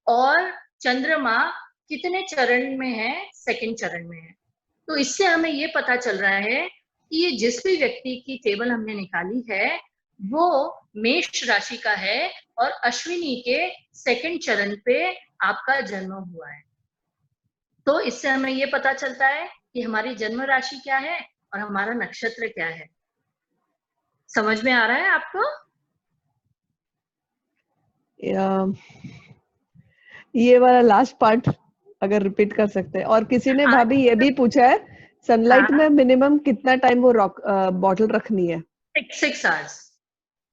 और चंद्रमा कितने चरण में है, सेकंड चरण में है। तो इससे हमें ये पता चल रहा है कि ये जिस भी व्यक्ति की टेबल हमने निकाली है वो मेष राशि का है और अश्विनी के सेकंड चरण पे आपका जन्म हुआ है। तो इससे हमें ये पता चलता है कि हमारी जन्म राशि क्या है और हमारा नक्षत्र क्या है। समझ में आ रहा है आपको? ये वाला लास्ट पार्ट अगर रिपीट कर सकते हैं। और किसी ने भाभी ये भी पूछा है, सनलाइट में मिनिमम कितना टाइम वो बॉटल रखनी है? 6 आवर्स।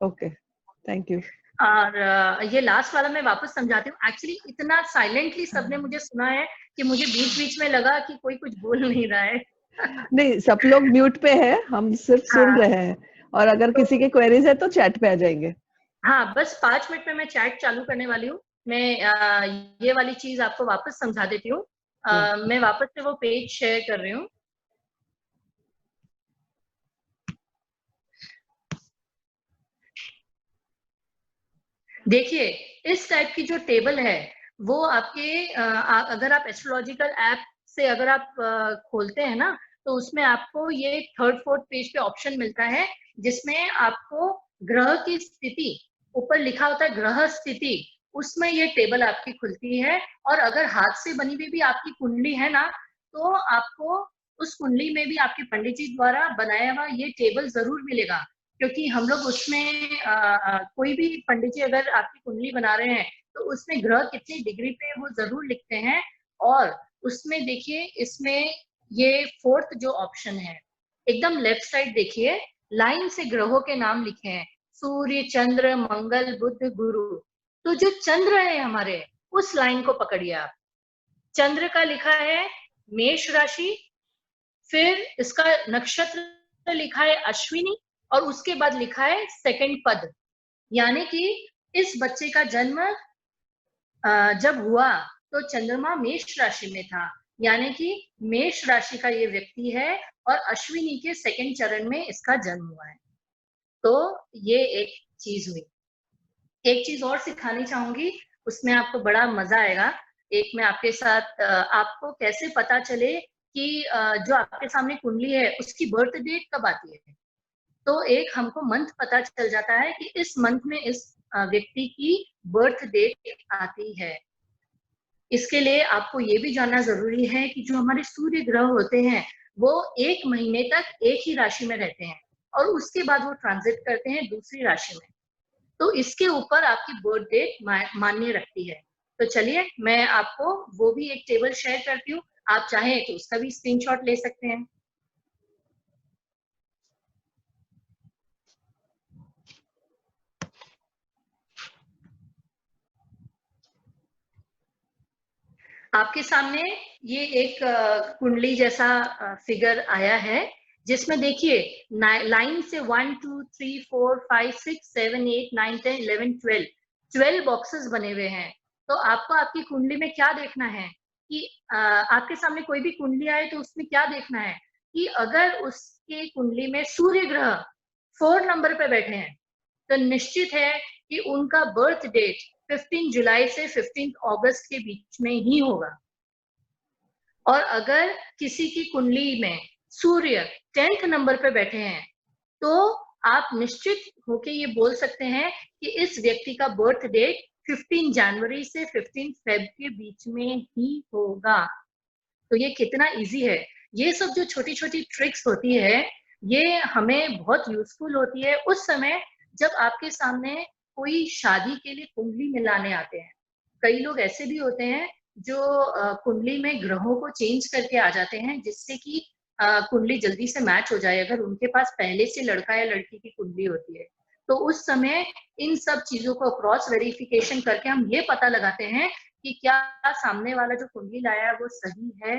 Okay, thank you. और ये लास्ट वाला मैं वापस समझाती हूँ। एक्चुअली इतना साइलेंटली सबने मुझे सुना है कि मुझे बीच बीच में लगा कि कोई कुछ बोल नहीं रहा है। नहीं, सब लोग म्यूट पे है, हम सिर्फ सुन रहे हैं। और अगर किसी के क्वेरीज है तो चैट पे आ जाएंगे। हाँ, बस 5 मिनट में मैं चैट चालू करने वाली हूँ। मैं ये वाली चीज आपको वापस समझा देती हूँ। मैं वापस से वो पेज शेयर कर रही हूँ। देखिए, इस टाइप की जो टेबल है वो आपके अगर आप एस्ट्रोलॉजिकल ऐप से अगर आप खोलते हैं ना, तो उसमें आपको ये 3rd-4th पेज पे ऑप्शन मिलता है जिसमें आपको ग्रह की स्थिति ऊपर लिखा होता है, ग्रह स्थिति, उसमें ये टेबल आपकी खुलती है। और अगर हाथ से बनी हुई भी आपकी कुंडली है ना, तो आपको उस कुंडली में भी आपके पंडित जी द्वारा बनाया हुआ ये टेबल जरूर मिलेगा। क्योंकि हम लोग उसमें कोई भी पंडित जी अगर आपकी कुंडली बना रहे हैं तो उसमें ग्रह कितनी डिग्री पे वो जरूर लिखते हैं। और उसमें देखिए, इसमें ये 4th जो ऑप्शन है, एकदम लेफ्ट साइड देखिए, लाइन से ग्रहों के नाम लिखे हैं, सूर्य, चंद्र, मंगल, बुध, गुरु। तो जो चंद्र है हमारे, उस लाइन को पकड़िए आप। चंद्र का लिखा है मेष राशि, फिर इसका नक्षत्र लिखा है अश्विनी, और उसके बाद लिखा है सेकंड पद। यानी कि इस बच्चे का जन्म जब हुआ तो चंद्रमा मेष राशि में था, यानी कि मेष राशि का ये व्यक्ति है और अश्विनी के सेकंड चरण में इसका जन्म हुआ है। तो ये एक चीज हुई। एक चीज और सिखानी चाहूंगी, उसमें आपको बड़ा मजा आएगा। एक मैं आपके साथ आपको कैसे पता चले कि जो आपके सामने कुंडली है उसकी बर्थ डेट कब आती है। तो एक हमको मंथ पता चल जाता है कि इस मंथ में इस व्यक्ति की बर्थ डेट आती है। इसके लिए आपको ये भी जानना जरूरी है कि जो हमारे सूर्य ग्रह होते हैं वो 1 महीने तक एक ही राशि में रहते हैं और उसके बाद वो ट्रांजिट करते हैं दूसरी राशि में। तो इसके ऊपर आपकी बर्थ डेट मान्य रखती है। तो चलिए मैं आपको वो भी एक टेबल शेयर करती हूँ, आप चाहें तो उसका भी स्क्रीनशॉट ले सकते हैं। आपके सामने ये एक कुंडली जैसा फिगर आया है, जिसमें देखिए लाइन से 1 2 3 4 5 6 7 8 9 10 11 12 बॉक्सेस बने हुए हैं। तो आपको आपकी कुंडली में क्या देखना है कि आपके सामने कोई भी कुंडली आए तो उसमें क्या देखना है कि अगर उसके कुंडली में सूर्य ग्रह 4 नंबर पे बैठे हैं तो निश्चित है कि उनका बर्थ डेट 15 जुलाई से 15 अगस्त के बीच में ही होगा। और अगर किसी की कुंडली में सूर्य 10th नंबर पे बैठे हैं तो आप निश्चित होके ये बोल सकते हैं कि इस व्यक्ति का बर्थ डेट 15 जनवरी से 15 फेब के बीच में ही होगा। तो ये कितना इजी है। ये सब जो छोटी छोटी ट्रिक्स होती है ये हमें बहुत यूजफुल होती है उस समय जब आपके सामने कोई शादी के लिए कुंडली मिलाने आते हैं। कई लोग ऐसे भी होते हैं जो कुंडली में ग्रहों को चेंज करके आ जाते हैं जिससे कि कुंडली जल्दी से मैच हो जाए, अगर उनके पास पहले से लड़का या लड़की की कुंडली होती है। तो उस समय इन सब चीजों को क्रॉस वेरिफिकेशन करके हम ये पता लगाते हैं कि क्या सामने वाला जो कुंडली लाया है वो सही है।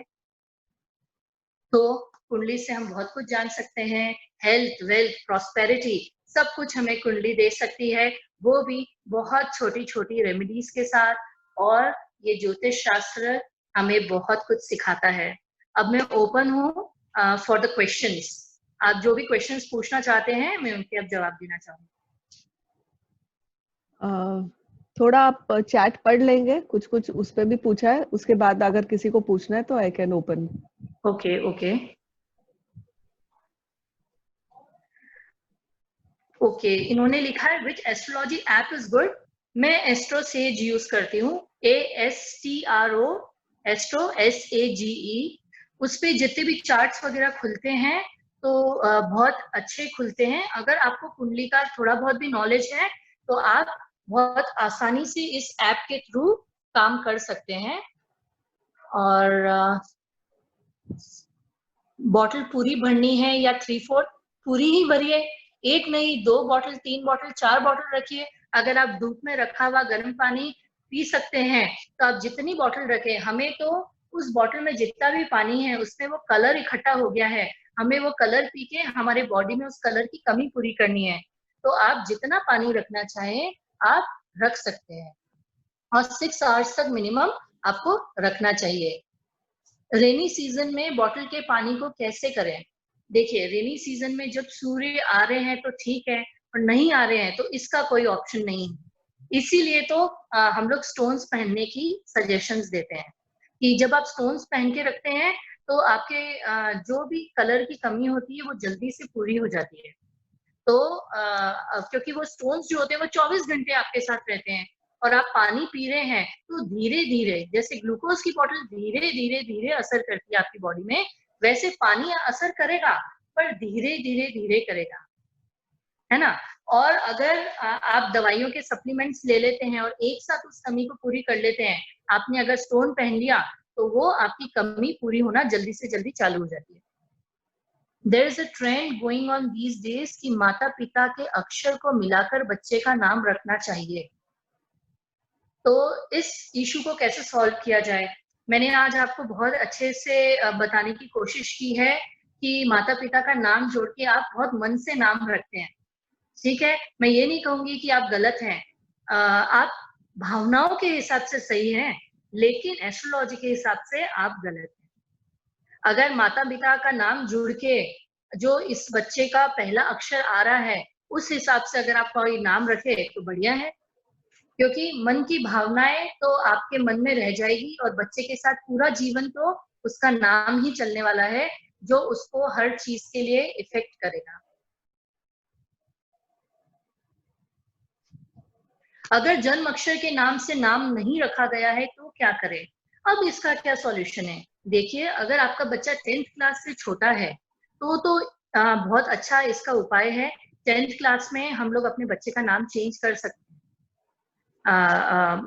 तो कुंडली से हम बहुत कुछ जान सकते हैं, हेल्थ, वेल्थ, प्रॉस्पेरिटी सब कुछ हमें कुंडली दे सकती है, वो भी बहुत छोटी छोटी रेमेडीज के साथ। और ये ज्योतिष शास्त्र हमें बहुत कुछ सिखाता है। अब मैं ओपन हूँ फॉर द क्वेश्चंस। आप जो भी क्वेश्चंस पूछना चाहते हैं मैं उनके अब जवाब देना चाहूंगी। थोड़ा आप चैट पढ़ लेंगे, कुछ कुछ उस पे भी पूछा है, उसके बाद अगर किसी को पूछना है तो I can open. Okay okay okay इन्होंने लिखा है विच एस्ट्रोलॉजी ऐप इज गुड। मैं एस्ट्रो सेज यूज करती हूँ, ASTRO, एस्ट्रो SAGE। उस पे जितने भी चार्ट्स वगैरह खुलते हैं तो बहुत अच्छे खुलते हैं। अगर आपको कुंडली का थोड़ा बहुत भी नॉलेज है तो आप बहुत आसानी से इस ऐप के थ्रू काम कर सकते हैं। और बॉटल पूरी भरनी है या 3/4 पूरी ही भरिए, एक नहीं 2 बॉटल 3 बॉटल 4 बॉटल रखिए। अगर आप धूप में रखा हुआ गर्म पानी पी सकते हैं तो आप जितनी बॉटल रखें। हमें तो उस बॉटल में जितना भी पानी है उसमें वो कलर इकट्ठा हो गया है, हमें वो कलर पी के हमारे बॉडी में उस कलर की कमी पूरी करनी है। तो आप जितना पानी रखना चाहें आप रख सकते हैं और 6 आवर्स तक मिनिमम आपको रखना चाहिए। रेनी सीजन में बॉटल के पानी को कैसे करें? देखिए रेनी सीजन में जब सूर्य आ रहे हैं तो ठीक है, और नहीं आ रहे हैं तो इसका कोई ऑप्शन नहीं है। इसीलिए तो हम लोग स्टोन्स पहनने की सजेशंस देते हैं कि जब आप स्टोन्स पहन के रखते हैं तो आपके जो भी कलर की कमी होती है वो जल्दी से पूरी हो जाती है। तो क्योंकि वो स्टोन्स जो होते हैं वो 24 घंटे आपके साथ रहते हैं और आप पानी पी रहे हैं तो धीरे धीरे, जैसे ग्लूकोज की बोतल धीरे धीरे धीरे असर करती है आपकी बॉडी में, वैसे पानी असर करेगा पर धीरे धीरे धीरे करेगा, है ना। और अगर आप दवाइयों के सप्लीमेंट्स ले लेते हैं और एक साथ उस कमी को पूरी कर लेते हैं, आपने अगर स्टोन पहन लिया तो वो आपकी कमी पूरी होना जल्दी से जल्दी चालू हो जाती है। There is a trend going on these days कि माता पिता के अक्षर को मिलाकर बच्चे का नाम रखना चाहिए। तो इस इशू को कैसे सॉल्व किया जाए, मैंने आज आपको बहुत अच्छे से बताने की कोशिश की है कि माता पिता का नाम जोड़ के आप बहुत मन से नाम रखते हैं। ठीक है, मैं ये नहीं कहूंगी कि आप गलत हैं, आप भावनाओं के हिसाब से सही हैं, लेकिन एस्ट्रोलॉजी के हिसाब से आप गलत हैं। अगर माता पिता का नाम जुड़ के जो इस बच्चे का पहला अक्षर आ रहा है उस हिसाब से अगर आप कोई नाम रखे तो बढ़िया है, क्योंकि मन की भावनाएं तो आपके मन में रह जाएगी और बच्चे के साथ पूरा जीवन तो उसका नाम ही चलने वाला है जो उसको हर चीज के लिए इफेक्ट करेगा। अगर जन्म अक्षर के नाम से नाम नहीं रखा गया है तो क्या करें? अब इसका क्या सॉल्यूशन है? देखिए, अगर आपका बच्चा 10th क्लास से छोटा है तो बहुत अच्छा इसका उपाय है। 10th क्लास में हम लोग अपने बच्चे का नाम चेंज कर सकते हैं।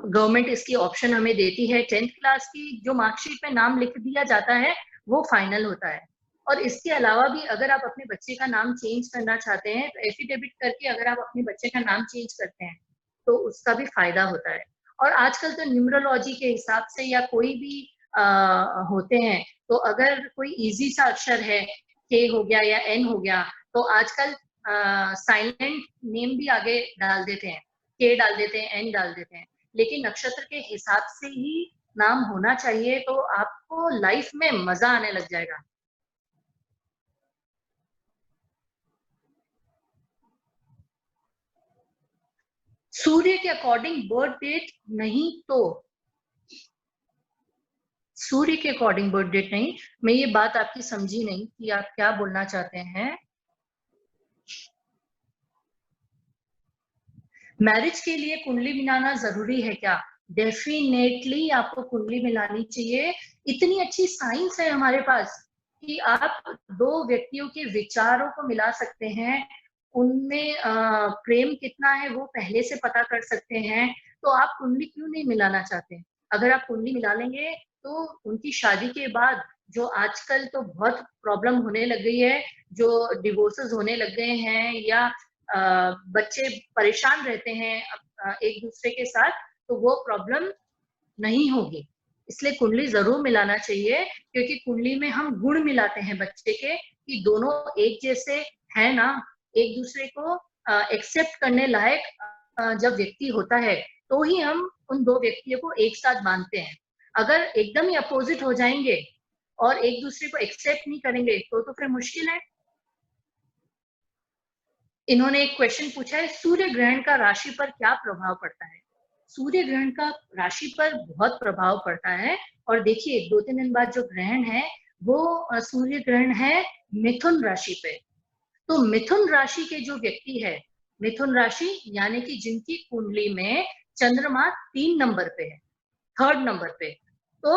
गवर्नमेंट इसकी ऑप्शन हमें देती है। 10th क्लास की जो मार्कशीट में नाम लिख दिया जाता है वो फाइनल होता है। और इसके अलावा भी अगर आप अपने बच्चे का नाम चेंज करना चाहते हैं तो एफिडेविट करके अगर आप अपने बच्चे का नाम चेंज करते हैं तो उसका भी फायदा होता है। और आजकल तो न्यूमरोलॉजी के हिसाब से या कोई भी होते हैं, तो अगर कोई इजी सा अक्षर है, के हो गया या एन हो गया, तो आजकल साइलेंट नेम भी आगे डाल देते हैं, के डाल देते हैं, एन डाल देते हैं, लेकिन नक्षत्र के हिसाब से ही नाम होना चाहिए, तो आपको लाइफ में मजा आने लग जाएगा। सूर्य के अकॉर्डिंग बर्थ डेट नहीं, तो सूर्य के अकॉर्डिंग बर्थ डेट नहीं, मैं ये बात आपकी समझी नहीं कि आप क्या बोलना चाहते हैं। मैरिज के लिए कुंडली मिलाना जरूरी है क्या? डेफिनेटली आपको कुंडली मिलानी चाहिए। इतनी अच्छी साइंस है हमारे पास कि आप दो व्यक्तियों के विचारों को मिला सकते हैं, उनमें प्रेम कितना है वो पहले से पता कर सकते हैं। तो आप कुंडली क्यों नहीं मिलाना चाहते? अगर आप कुंडली मिला लेंगे तो उनकी शादी के बाद जो आजकल तो बहुत प्रॉब्लम होने लग गई है, जो डिवोर्सेस होने लग गए हैं या बच्चे परेशान रहते हैं एक दूसरे के साथ, तो वो प्रॉब्लम नहीं होगी। इसलिए कुंडली जरूर मिलाना चाहिए, क्योंकि कुंडली में हम गुण मिलाते हैं बच्चे के कि दोनों एक जैसे है ना, एक दूसरे को एक्सेप्ट करने लायक जब व्यक्ति होता है तो ही हम उन दो व्यक्तियों को एक साथ बांधते हैं। अगर एकदम ही अपोजिट हो जाएंगे और एक दूसरे को एक्सेप्ट नहीं करेंगे तो फिर मुश्किल है। इन्होंने एक क्वेश्चन पूछा है, सूर्य ग्रहण का राशि पर क्या प्रभाव पड़ता है? सूर्य ग्रहण का राशि पर बहुत प्रभाव पड़ता है। और देखिए 2-3 दिन बाद जो ग्रहण है वो सूर्य ग्रहण है मिथुन राशि पे। तो मिथुन राशि के जो व्यक्ति है, मिथुन राशि यानी कि जिनकी कुंडली में चंद्रमा 3 नंबर पे है, 3rd नंबर पे, तो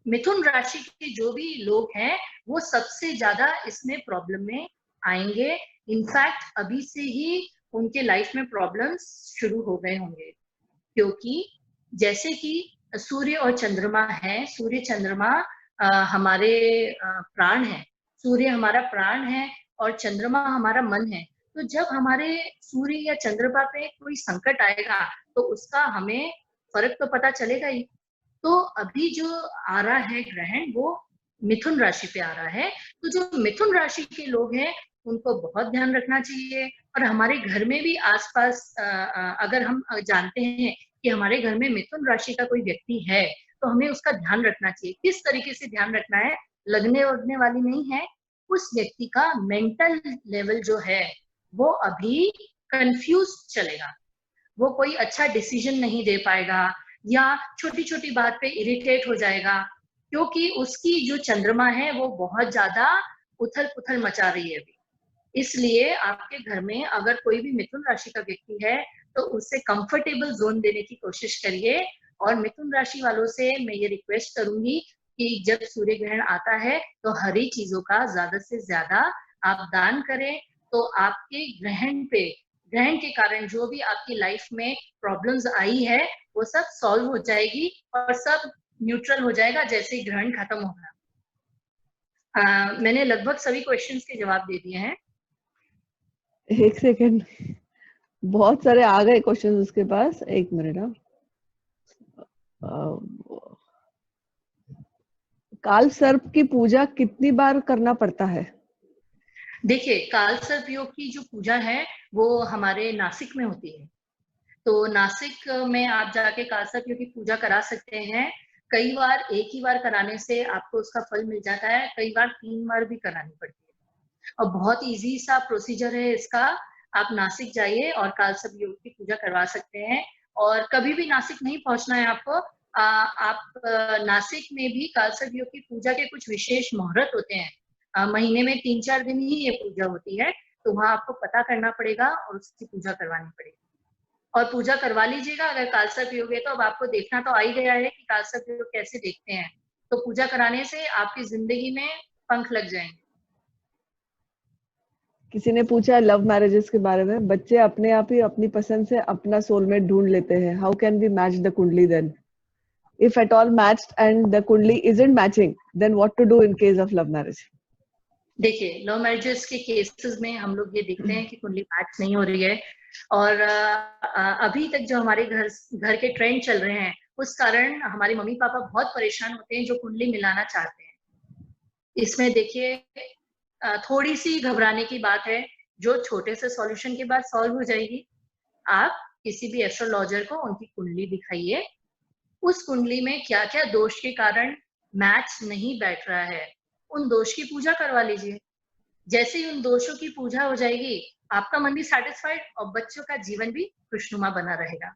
मिथुन राशि के जो भी लोग हैं वो सबसे ज्यादा इसमें प्रॉब्लम में आएंगे। इनफैक्ट अभी से ही उनके लाइफ में प्रॉब्लम्स शुरू हो गए होंगे, क्योंकि जैसे कि सूर्य और चंद्रमा है, सूर्य चंद्रमा हमारे प्राण है, सूर्य हमारा प्राण है और चंद्रमा हमारा मन है। तो जब हमारे सूर्य या चंद्रमा पे कोई संकट आएगा तो उसका हमें फर्क तो पता चलेगा ही। तो अभी जो आ रहा है ग्रहण वो मिथुन राशि पे आ रहा है, तो जो मिथुन राशि के लोग हैं उनको बहुत ध्यान रखना चाहिए। और हमारे घर में भी आसपास अगर हम जानते हैं कि हमारे घर में मिथुन राशि का कोई व्यक्ति है तो हमें उसका ध्यान रखना चाहिए। किस तरीके से ध्यान रखना है? लगने उड़ने वाली नहीं है, उस व्यक्ति का मेंटल लेवल जो है वो अभी कंफ्यूज चलेगा, वो कोई अच्छा डिसीजन नहीं दे पाएगा या छोटी छोटी बात पे इरिटेट हो जाएगा, क्योंकि उसकी जो चंद्रमा है वो बहुत ज्यादा उथल पुथल मचा रही है अभी। इसलिए आपके घर में अगर कोई भी मिथुन राशि का व्यक्ति है तो उससे कंफर्टेबल जोन देने की कोशिश करिए। और मिथुन राशि वालों से मैं ये रिक्वेस्ट करूंगी कि जब सूर्य ग्रहण आता है तो हरी चीजों का ज्यादा से ज्यादा आप दान करें, तो आपके ग्रहण के कारण जो भी आपकी लाइफ में प्रॉब्लम्स आई है वो सब सॉल्व हो जाएगी और सब न्यूट्रल हो जाएगा जैसे ही ग्रहण खत्म होगा। मैंने लगभग सभी क्वेश्चंस के जवाब दे दिए हैं। एक सेकेंड, बहुत सारे आ गए क्वेश्चन उसके पास, एक मिनट। काल सर्प की पूजा कितनी बार करना पड़ता है? देखिए काल सर्प योग की जो पूजा है वो हमारे नासिक में होती है, तो नासिक में आप जाके काल सर्प योग की पूजा करा सकते हैं। कई बार एक ही बार कराने से आपको उसका फल मिल जाता है, कई बार 3 बार भी करानी पड़ती है। और बहुत इजी सा प्रोसीजर है इसका। आप नासिक जाइए और काल सर्प योग की पूजा करवा सकते हैं। और कभी भी नासिक नहीं पहुंचना है आपको, आप नासिक में भी काल सर्प योग की पूजा के कुछ विशेष मुहूर्त होते हैं। महीने में 3-4 दिन ही ये पूजा होती है, तो वहां आपको पता करना पड़ेगा और उसकी पूजा करवानी पड़ेगी। और पूजा करवा लीजिएगा। अगर काल सर्प योग है तो अब आपको देखना तो आ ही गया है कि काल सर्प योग कैसे देखते हैं, तो पूजा कराने से आपकी जिंदगी में पंख लग जाएंगे। किसी ने पूछा लव मैरिजेस के बारे में। बच्चे अपने आप ही अपनी पसंद से अपना सोलमेट ढूंढ लेते हैं। How can we match the kundli then? If at all matched and the kundli isn't matching, then what to do in case of love marriage? देखिए लव मैरिजेस के केसेस में हम लोग ये देखते हैं कि कुंडली मैच नहीं हो रही है। और अभी तक जो हमारे घर के ट्रेंड चल रहे हैं उस कारण हमारे मम्मी पापा बहुत परेशान होते हैं जो कुंडली मिलाना चाहते हैं। इसमें देखिए थोड़ी सी घबराने की बात है, जो छोटे से सॉल्यूशन के बाद सॉल्व हो जाएगी। आप किसी भी एस्ट्रोलॉजर को उनकी कुंडली दिखाइए, उस कुंडली में क्या क्या दोष के कारण मैच नहीं बैठ रहा है, उन दोष की पूजा करवा लीजिए। जैसे ही उन दोषों की पूजा हो जाएगी, आपका मन भी सेटिस्फाइड और बच्चों का जीवन भी खुशनुमा बना रहेगा।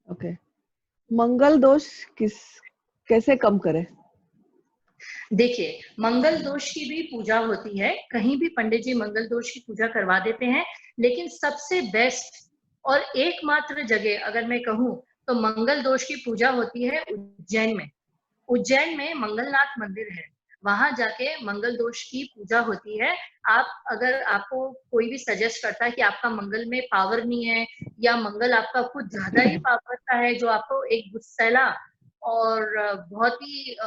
ओके, मंगल दोष कैसे कम करें? देखिए, मंगल दोष की भी पूजा होती है, कहीं भी पंडित जी मंगल दोष की पूजा करवा देते हैं, लेकिन सबसे बेस्ट और एकमात्र जगह अगर मैं कहूँ तो मंगल दोष की पूजा होती है उज्जैन में। उज्जैन में मंगलनाथ मंदिर है, वहां जाके मंगल दोष की पूजा होती है। अगर आपको कोई भी सजेस्ट करता है कि आपका मंगल में पावर नहीं है या मंगल आपका कुछ ज्यादा ही पावर का है, जो आपको एक गुस्सैला और बहुत ही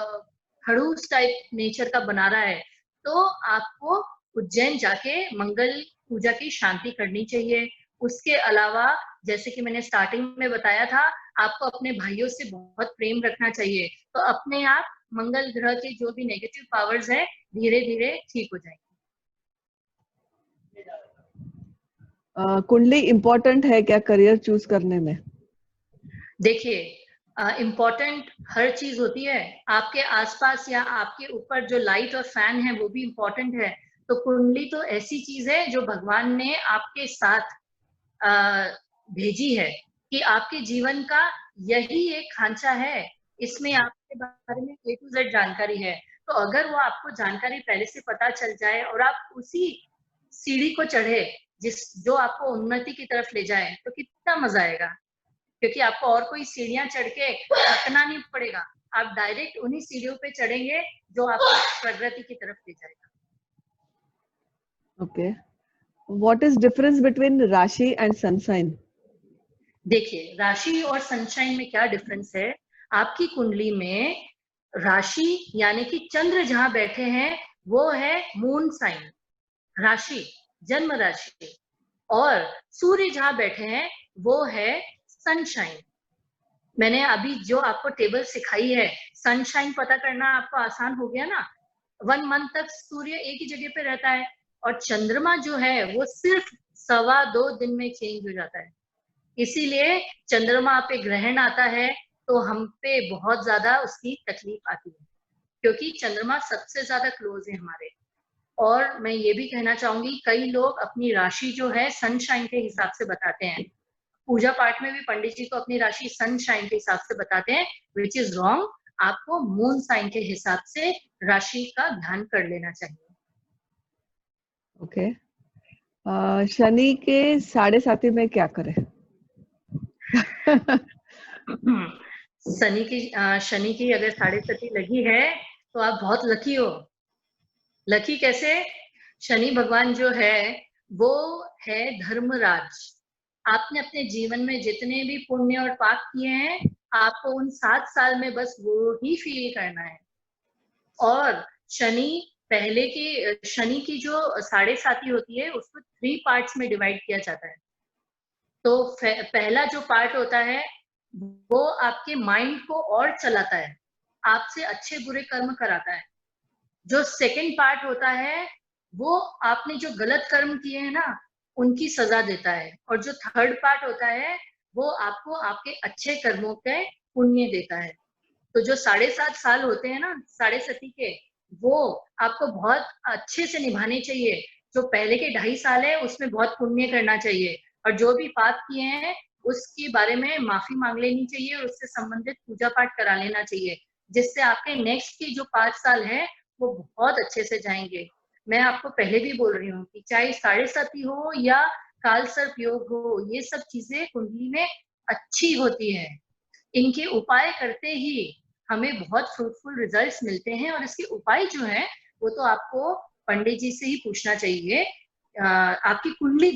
खड़ूस टाइप नेचर का बना रहा है, तो आपको उज्जैन जाके मंगल पूजा की शांति करनी चाहिए। उसके अलावा जैसे कि मैंने स्टार्टिंग में बताया था, आपको अपने भाइयों से बहुत प्रेम रखना चाहिए, तो अपने आप मंगल ग्रह के जो भी नेगेटिव पावर्स है धीरे धीरे ठीक हो जाएंगे। कुंडली इम्पोर्टेंट है क्या करियर चूज करने में? देखिए, इम्पोर्टेंट हर चीज होती है, आपके आसपास या आपके ऊपर जो लाइट और फैन है वो भी इम्पोर्टेंट है। तो कुंडली तो ऐसी चीज है जो भगवान ने आपके साथ भेजी है कि आपके जीवन का यही एक खांचा है, इसमें आपके बारे में A to Z जानकारी है। तो अगर वो आपको जानकारी पहले से पता चल जाए और आप उसी सीढ़ी को चढ़े जो आपको उन्नति की तरफ ले जाए, तो कितना मजा आएगा, क्योंकि आपको और कोई सीढ़ियां चढ़ के थकना नहीं पड़ेगा, आप डायरेक्ट उन्हीं सीढ़ियों पे चढ़ेंगे जो आपको प्रगति की तरफ ले जाएगा। Okay, what is difference between राशि एंड सनशाइन? देखिए, राशि और सनशाइन में क्या डिफरेंस है। आपकी कुंडली में राशि यानी कि चंद्र जहां बैठे हैं वो है मून साइन, राशि जन्म राशि, और सूर्य जहां बैठे हैं वो है सनशाइन। मैंने अभी जो आपको टेबल सिखाई है, सनशाइन पता करना आपको आसान हो गया ना। 1 मंथ तक सूर्य एक ही जगह पे रहता है और चंद्रमा जो है वो सिर्फ 2.25 दिन में चेंज हो जाता है। इसीलिए चंद्रमा पे ग्रहण आता है तो हम पे बहुत ज्यादा उसकी तकलीफ आती है, क्योंकि चंद्रमा सबसे ज्यादा क्लोज है हमारे। और मैं ये भी कहना चाहूंगी, कई लोग अपनी राशि जो है सनशाइन के हिसाब से बताते हैं। पूजा पाठ में भी पंडित जी को अपनी राशि सनशाइन के हिसाब से बताते हैं, विच इज रॉन्ग। आपको मून साइन के हिसाब से राशि का ध्यान कर लेना चाहिए। ओके, शनि के 7.5 में क्या करें? शनि की अगर 7.5 लगी है तो आप बहुत लकी हो। लकी कैसे? शनि भगवान जो है वो है धर्मराज। आपने अपने जीवन में जितने भी पुण्य और पाप किए हैं, आपको उन 7 साल में बस वो ही फील करना है। और शनि की जो 7.5 होती है उसको 3 पार्ट्स में डिवाइड किया जाता है। तो पहला जो पार्ट होता है वो आपके माइंड को और चलाता है, आपसे अच्छे बुरे कर्म कराता है। जो सेकंड पार्ट होता है वो आपने जो गलत कर्म किए हैं ना उनकी सजा देता है। और जो थर्ड पार्ट होता है वो आपको आपके अच्छे कर्मों के पुण्य देता है। तो जो 7.5 साल होते हैं ना 7.5 के, वो आपको बहुत अच्छे से निभाने चाहिए। जो पहले के 2.5 साल है उसमें बहुत पुण्य करना चाहिए, और जो भी पाप किए हैं उसके बारे में माफी मांग लेनी चाहिए और उससे संबंधित पूजा पाठ करा लेना चाहिए, जिससे आपके नेक्स्ट की जो 5 साल है वो बहुत अच्छे से जाएंगे। मैं आपको पहले भी बोल रही हूँ कि चाहे 7.5 हो या काल सर्प योग हो, ये सब चीजें कुंडली में अच्छी होती है। इनके उपाय करते ही हमें बहुत फ्रूटफुल रिजल्ट्स मिलते हैं। और इसके उपाय जो है वो तो आपको पंडित जी से ही पूछना चाहिए। आपकी कुंडली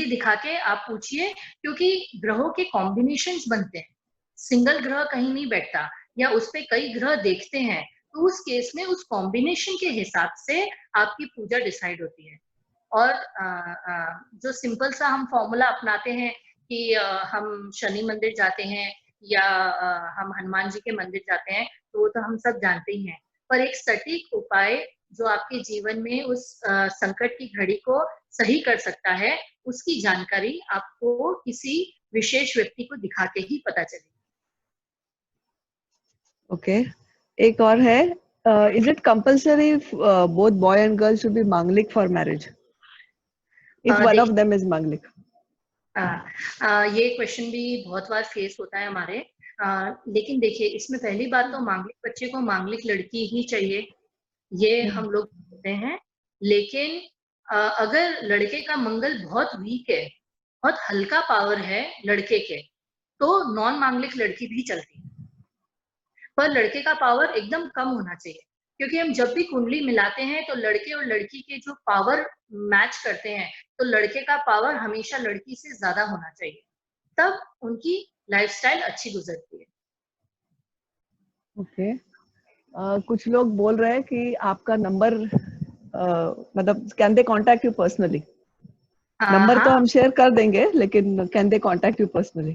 दिखा के आप पूछिए, क्योंकि ग्रहों के कॉम्बिनेशंस बनते हैं, सिंगल ग्रह कहीं नहीं बैठता या उस पे कई ग्रह देखते हैं, तो उस केस में उस कॉम्बिनेशन के हिसाब से आपकी पूजा डिसाइड होती है। और जो सिंपल सा हम फॉर्मूला अपनाते हैं कि हम शनि मंदिर जाते हैं या हम हनुमान जी के मंदिर जाते हैं, तो वो तो हम सब जानते ही हैं। पर एक सटीक उपाय जो आपके जीवन में उस संकट की घड़ी को सही कर सकता है, उसकी जानकारी आपको किसी विशेष व्यक्ति को दिखा के ही पता चलेगी। ओके, एक और है, is it compulsory both boy and girl should be Manglik for marriage if one of them is Manglik? ये क्वेश्चन भी बहुत बार फेस होता है हमारे, लेकिन देखिए इसमें पहली बात तो मांगलिक बच्चे को मांगलिक लड़की ही चाहिए, ये हम लोग बोलते हैं। लेकिन अगर लड़के का मंगल बहुत वीक है, बहुत हल्का पावर है लड़के के, तो नॉन मांगलिक लड़की भी चलती है। पर लड़के का पावर एकदम कम होना चाहिए, क्योंकि हम जब भी कुंडली मिलाते हैं तो लड़के और लड़की के जो पावर मैच करते हैं, तो लड़के का पावर हमेशा लड़की से ज्यादा होना चाहिए, तब उनकी लाइफस्टाइल अच्छी गुजरती है। ओके, कुछ लोग बोल रहे हैं कि आपका नंबर, मतलब can they contact you personally? Number तो हम शेयर कर देंगे, लेकिन can they contact you personally?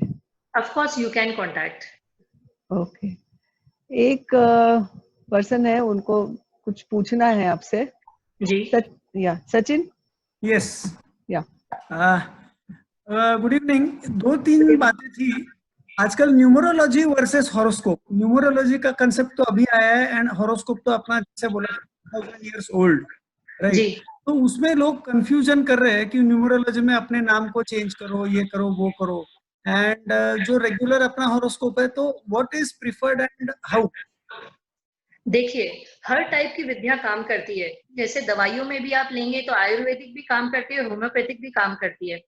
Of course you can contact. Okay, एक पर्सन है, उनको कुछ पूछना है आपसे जी। सचिन? यस, या गुड इवनिंग। 2-3 बातें थी। आजकल न्यूमरोलॉजी वर्सेस हॉरोस्कोप, न्यूमरोलॉजी का कंसेप्ट तो अभी आया है एंड हॉरोस्कोप तो अपना जैसे बोला 1000 years ओल्ड, राइट? तो उसमें लोग कंफ्यूजन कर रहे हैं कि न्यूमरोलॉजी में अपने नाम को चेंज करो, ये करो, वो करो, एंड जो रेगुलर अपना हॉरोस्कोप है, तो what is preferred and how? देखिए, हर टाइप की विद्या काम करती है। जैसे दवाइयों में भी आप लेंगे तो आयुर्वेदिक भी काम करती है, होम्योपैथिक भी काम करती है।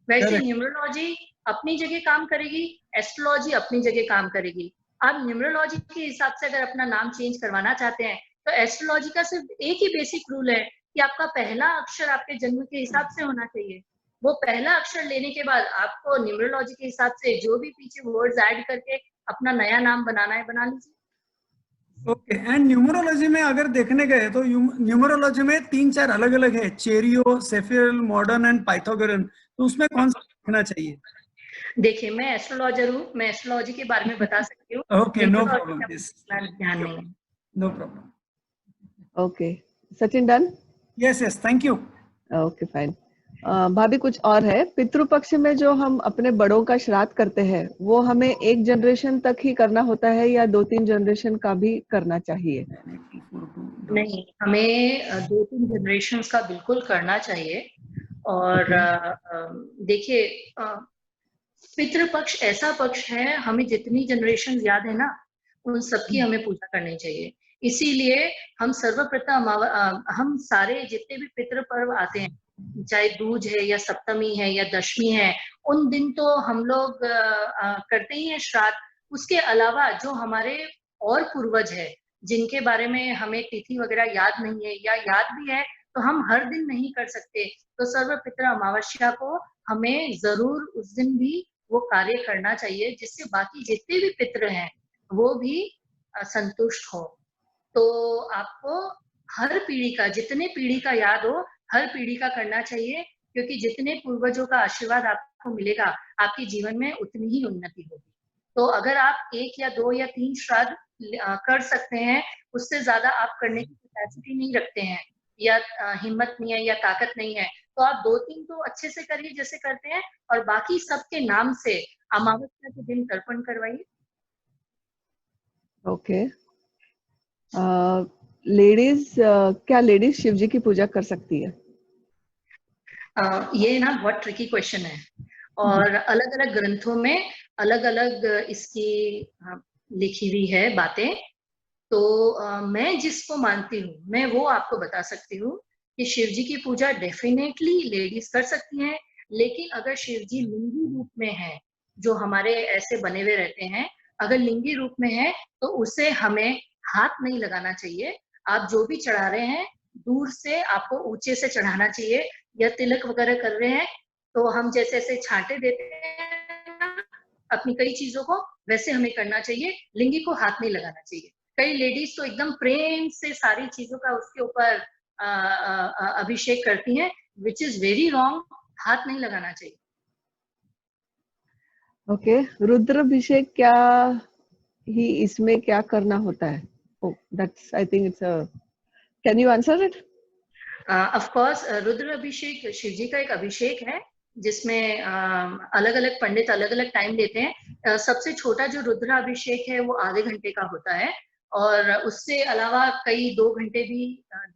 वैसे न्यूमरोलॉजी अपनी जगह काम करेगी, एस्ट्रोलॉजी अपनी जगह काम करेगी। आप न्यूमरोलॉजी के हिसाब से अगर अपना नाम चेंज करवाना चाहते हैं, तो एस्ट्रोलॉजी का सिर्फ एक ही बेसिक रूल है कि आपका पहला अक्षर आपके जन्म के हिसाब से होना चाहिए। वो पहला अक्षर लेने के बाद आपको न्यूमरोलॉजी के हिसाब से जो भी पीछे वर्ड्स ऐड करके अपना नया नाम बनाना है, बना लीजिए। ओके, एंड न्यूमरोलॉजी में अगर देखने गए तो न्यूमरोलॉजी में 3-4 अलग अलग है, चेरियो, सेफिरल, मॉडर्न एंड पाइथागोरन। तो उसमें कौन सा देखना चाहिए? देखिए, मैं एस्ट्रोलॉजर हूँ, मैं एस्ट्रोलॉजी के बारे में बता सकती हूँ। ओके, नो प्रॉब्लम, ध्यान नहीं है। No problem. Okay, Sachin done? Yes yes, thank you. Okay, fine. भाभी, कुछ और है, पितृपक्ष में जो हम अपने बड़ों का श्राद्ध करते हैं, वो हमें एक जनरेशन तक ही करना होता है या 2-3 जनरेशन का भी करना चाहिए? नहीं, हमें 2-3 जनरेशन का बिल्कुल करना चाहिए। और देखिए, पितृपक्ष ऐसा पक्ष है, हमें जितनी जनरेशन याद है ना, उन सबकी हमें पूजा करनी चाहिए। इसीलिए हम सर्वप्रथम हम सारे जितने भी पितृ पर्व आते हैं, चाहे दूज है या सप्तमी है या दशमी है, उन दिन तो हम लोग करते ही हैं श्राद्ध। उसके अलावा जो हमारे और पूर्वज है, जिनके बारे में हमें तिथि वगैरह याद नहीं है या याद भी है, तो हम हर दिन नहीं कर सकते। तो सर्वपितृ अमावस्या को हमें जरूर उस दिन भी वो कार्य करना चाहिए, जिससे बाकी जितने भी पितृ हैं वो भी संतुष्ट हो। तो आपको हर पीढ़ी का, जितने पीढ़ी का याद हो, हर पीढ़ी का करना चाहिए, क्योंकि जितने पूर्वजों का आशीर्वाद आपको मिलेगा, आपके जीवन में उतनी ही उन्नति होगी। तो अगर आप 1 या 2 या 3 श्राद्ध कर सकते हैं, उससे ज्यादा आप करने की कैपेसिटी नहीं रखते हैं या हिम्मत नहीं है या ताकत नहीं है, तो आप 2-3 तो अच्छे से करिए जैसे करते हैं, और बाकी सबके नाम से अमावस्या के दिन तर्पण करवाइए। ओके, लेडीज, क्या लेडीज शिव जी की पूजा कर सकती है? ये ना बहुत ट्रिकी क्वेश्चन है, और अलग अलग ग्रंथों में अलग अलग इसकी लिखी हुई है बातें। तो मैं जिसको मानती हूँ, मैं वो आपको बता सकती हूँ कि शिव जी की पूजा डेफिनेटली लेडीज कर सकती हैं। लेकिन अगर शिव जी लिंगी रूप में है, जो हमारे ऐसे बने हुए रहते हैं, अगर लिंगी रूप में है, तो उसे हमें हाथ नहीं लगाना चाहिए। आप जो भी चढ़ा रहे हैं, दूर से आपको ऊंचे से चढ़ाना चाहिए। या तिलक वगैरह कर रहे हैं, तो हम जैसे ऐसे छांटे देते हैं अपनी कई चीजों को, वैसे हमें करना चाहिए। लिंगी को हाथ नहीं लगाना चाहिए। कई लेडीज तो एकदम प्रेम से सारी चीजों का उसके ऊपर अभिषेक करती हैं, विच इज वेरी रॉन्ग। हाथ नहीं लगाना चाहिए। ओके, रुद्राभिषेक क्या ही इसमें क्या करना होता है? Oh, that's I think it's a. Can you answer it? Of course Rudra अभिषेक शिव जी का एक अभिषेक है जिसमें अलग अलग पंडित अलग अलग टाइम लेते हैं। सबसे छोटा जो रुद्राभिषेक है वो आधे घंटे का होता है और उससे अलावा कई 2 घंटे भी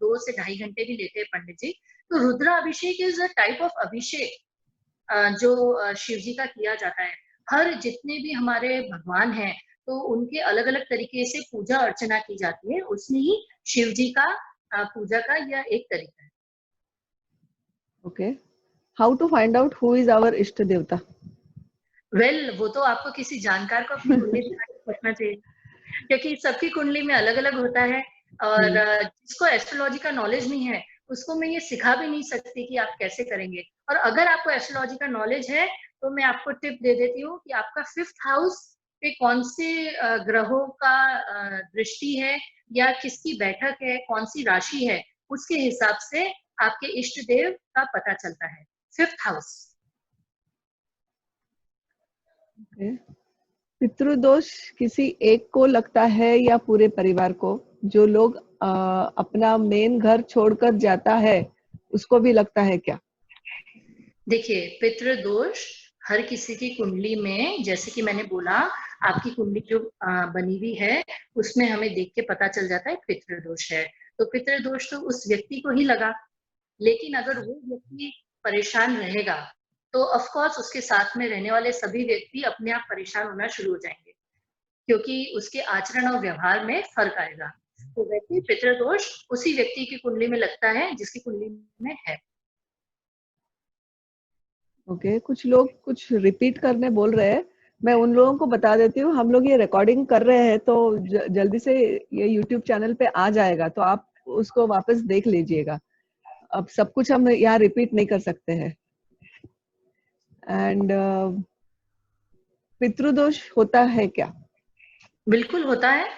2 से 2.5 घंटे भी लेते हैं पंडित जी। तो रुद्राभिषेक इज अ टाइप ऑफ अभिषेक जो शिव जी का किया जाता है। हर जितने भी हमारे भगवान हैं तो उनके अलग अलग तरीके से पूजा अर्चना की जाती है, उसमें ही शिव जी का पूजा का यह एक तरीका है। Okay. How to find out who is our इष्ट देवता? वेल वो तो आपको किसी जानकार को अपनी कुंडली पूछना चाहिए क्योंकि सबकी कुंडली में अलग अलग होता है और जिसको एस्ट्रोलॉजी का नॉलेज नहीं है उसको मैं ये सिखा भी नहीं सकती कि आप कैसे करेंगे। और अगर आपको एस्ट्रोलॉजी का नॉलेज है तो मैं आपको टिप दे देती हूँ कि आपका 5th हाउस पे कौन से ग्रहों का दृष्टि है या किसकी बैठक है, कौन सी राशि है, उसके हिसाब से आपके इष्ट देव का पता चलता है। 5th house. Okay. पितृदोष किसी एक को लगता है या पूरे परिवार को? जो लोग अपना मेन घर छोड़कर जाता है उसको भी लगता है क्या? देखिए, पितृदोष हर किसी की कुंडली में, जैसे कि मैंने बोला, आपकी कुंडली जो बनी हुई है उसमें हमें देख के पता चल जाता है पितृदोष है। तो पितृदोष तो उस व्यक्ति को ही लगा, लेकिन अगर वो व्यक्ति परेशान रहेगा तो ऑफ कोर्स उसके साथ में रहने वाले सभी व्यक्ति अपने आप परेशान होना शुरू हो जाएंगे क्योंकि उसके आचरण और व्यवहार में फर्क आएगा। तो वैसे पितृदोष उसी व्यक्ति की कुंडली में लगता है जिसकी कुंडली में है। ओके, कुछ लोग कुछ रिपीट करने बोल रहे हैं, मैं उन लोगों को बता देती हूँ, हम लोग ये रिकॉर्डिंग कर रहे हैं तो जल्दी से ये यूट्यूब चैनल पे आ जाएगा तो आप उसको वापस देख लीजिएगा। अब सब कुछ हम यहाँ रिपीट नहीं कर सकते हैं। एंड पितृदोष होता है क्या? बिल्कुल होता है,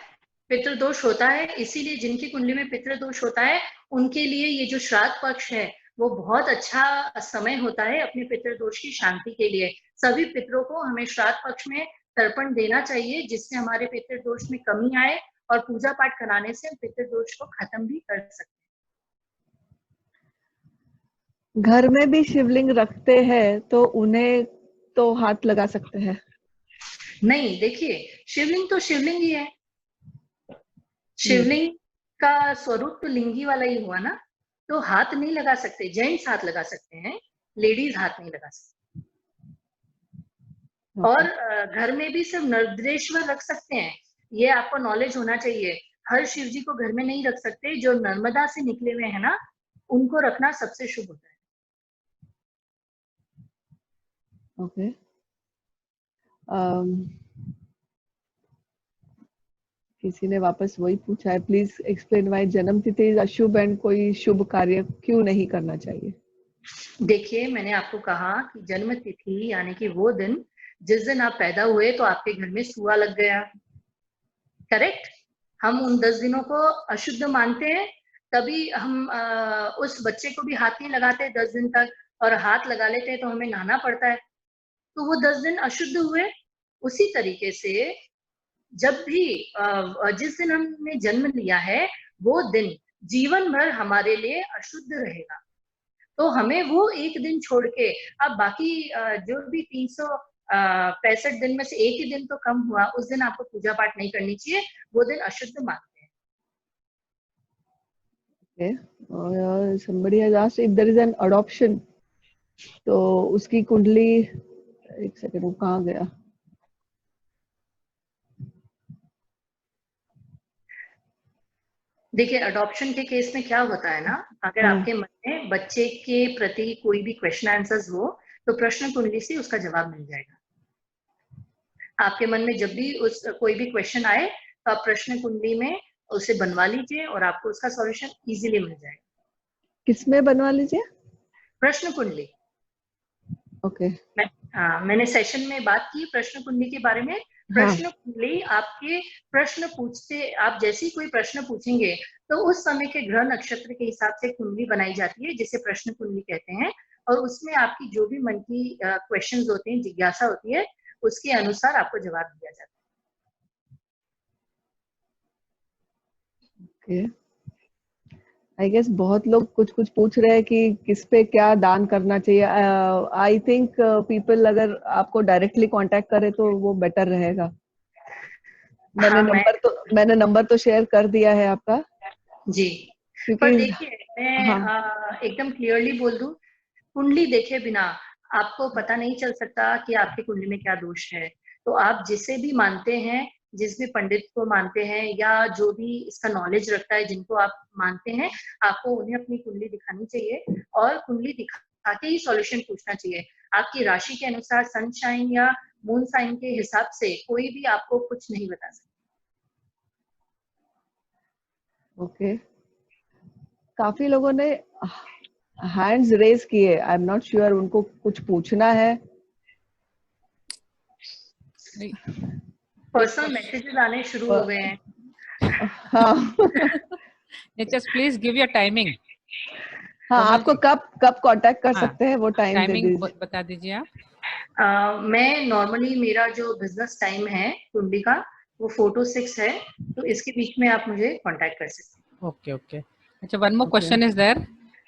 पितृदोष होता है। इसीलिए जिनकी कुंडली में पितृदोष होता है उनके लिए ये जो श्राद्ध पक्ष है वो बहुत अच्छा समय होता है अपने पितृदोष की शांति के लिए। सभी पितरों को हमें श्राद्ध पक्ष में तर्पण देना चाहिए जिससे हमारे पितृदोष में कमी आए और पूजा पाठ कराने से हम पितृदोष को खत्म भी कर सकते हैं। घर में भी शिवलिंग रखते हैं तो उन्हें तो हाथ लगा सकते हैं? नहीं, देखिए, शिवलिंग तो शिवलिंग ही है। शिवलिंग का स्वरूप तो लिंगी वाला ही हुआ ना, तो हाथ नहीं लगा सकते। जेंट्स हाथ लगा सकते हैं, लेडीज हाथ नहीं लगा सकते। और घर में भी सिर्फ नर्मदेश्वर रख सकते हैं, ये आपको नॉलेज होना चाहिए। हर शिव जी को घर में नहीं रख सकते, जो नर्मदा से निकले हुए हैं ना उनको रखना सबसे शुभ होता है। ओके, किसी ने वापस वही पूछा है, प्लीज एक्सप्लेन व्हाई जन्म तिथि अशुभ एंड कोई शुभ कार्य क्यों नहीं करना चाहिए? देखिए, मैंने आपको कहा कि जन्म तिथि यानी कि वो दिन जिस दिन आप पैदा हुए तो आपके घर में सुआ लग गया, करेक्ट। हम उन 10 दिनों को अशुद्ध मानते हैं, तभी हम उस बच्चे को भी हाथ नहीं लगाते 10 दिन तक, और हाथ लगा लेते हैं तो हमें नहाना पड़ता है, तो वो 10 दिन अशुद्ध हुए। उसी तरीके से जब भी जिस दिन हमने जन्म लिया है वो दिन जीवन भर हमारे लिए अशुद्ध रहेगा। तो हमें वो एक दिन छोड़ के अब बाकी जो भी 365 दिन में से एक ही दिन तो कम हुआ, उस दिन आपको पूजा पाठ नहीं करनी चाहिए, वो दिन अशुद्ध मानते हैं। Okay. Somebody has asked if there is an adoption, तो उसकी कुंडली, एक सेकंड, वो कहाँ गया? देखिए, अडॉप्शन के केस में क्या होता है ना, अगर आपके मन में बच्चे के प्रति कोई भी क्वेश्चन आंसर्स हो तो प्रश्न कुंडली से उसका जवाब मिल जाएगा। आपके मन में जब भी उस कोई भी क्वेश्चन आए तो आप प्रश्न कुंडली में उसे बनवा लीजिए और आपको उसका सॉल्यूशन इजीली मिल जाएगा। किसमें बनवा लीजिए? प्रश्न कुंडली। ओके, मैंने सेशन में बात की प्रश्न कुंडली के बारे में। प्रश्न कुंडली आपके प्रश्न पूछते, आप जैसे ही कोई प्रश्न पूछेंगे तो उस समय के ग्रह नक्षत्र के हिसाब से कुंडली बनाई जाती है जिसे प्रश्न कुंडली कहते हैं, और उसमें आपकी जो भी मन की क्वेश्चंस होते हैं, जिज्ञासा होती है, उसके अनुसार आपको जवाब दिया जाता है। आई गेस बहुत लोग कुछ कुछ पूछ रहे हैं कि किस पे क्या दान करना चाहिए। आई थिंक पीपल अगर आपको डायरेक्टली कांटेक्ट करे तो वो बेटर रहेगा। मैंने नंबर तो शेयर कर दिया है आपका जी। पर देखिए मैं एकदम क्लियरली बोल दूं, कुंडली देखे बिना आपको पता नहीं चल सकता कि आपकी कुंडली में क्या दोष है। तो आप जिसे भी मानते हैं, जिस भी पंडित को मानते हैं या जो भी इसका नॉलेज रखता है, जिनको आप मानते हैं, आपको उन्हें अपनी कुंडली दिखानी चाहिए और कुंडली दिखा के ही सॉल्यूशन पूछना चाहिए। आपकी राशि के अनुसार सनशाइन या मून साइन के हिसाब से कोई भी आपको कुछ नहीं बता सकता। ओके काफी लोगों ने हैंड्स रेज किए। आई एम नॉट श्योर उनको कुछ पूछना है। पर्सनल मैसेजेस आने शुरू हो गए हैं। हाँ just please give your timing. हाँ आपको कब कांटेक्ट कर सकते हैं वो टाइमिंग बता दीजिए आप। मैं नॉर्मली मेरा जो बिजनेस टाइम है कुंडली का वो 4 to 6 है, तो इसके बीच में आप मुझे कांटेक्ट कर सकते हैं। Okay okay. अच्छा one more question is there,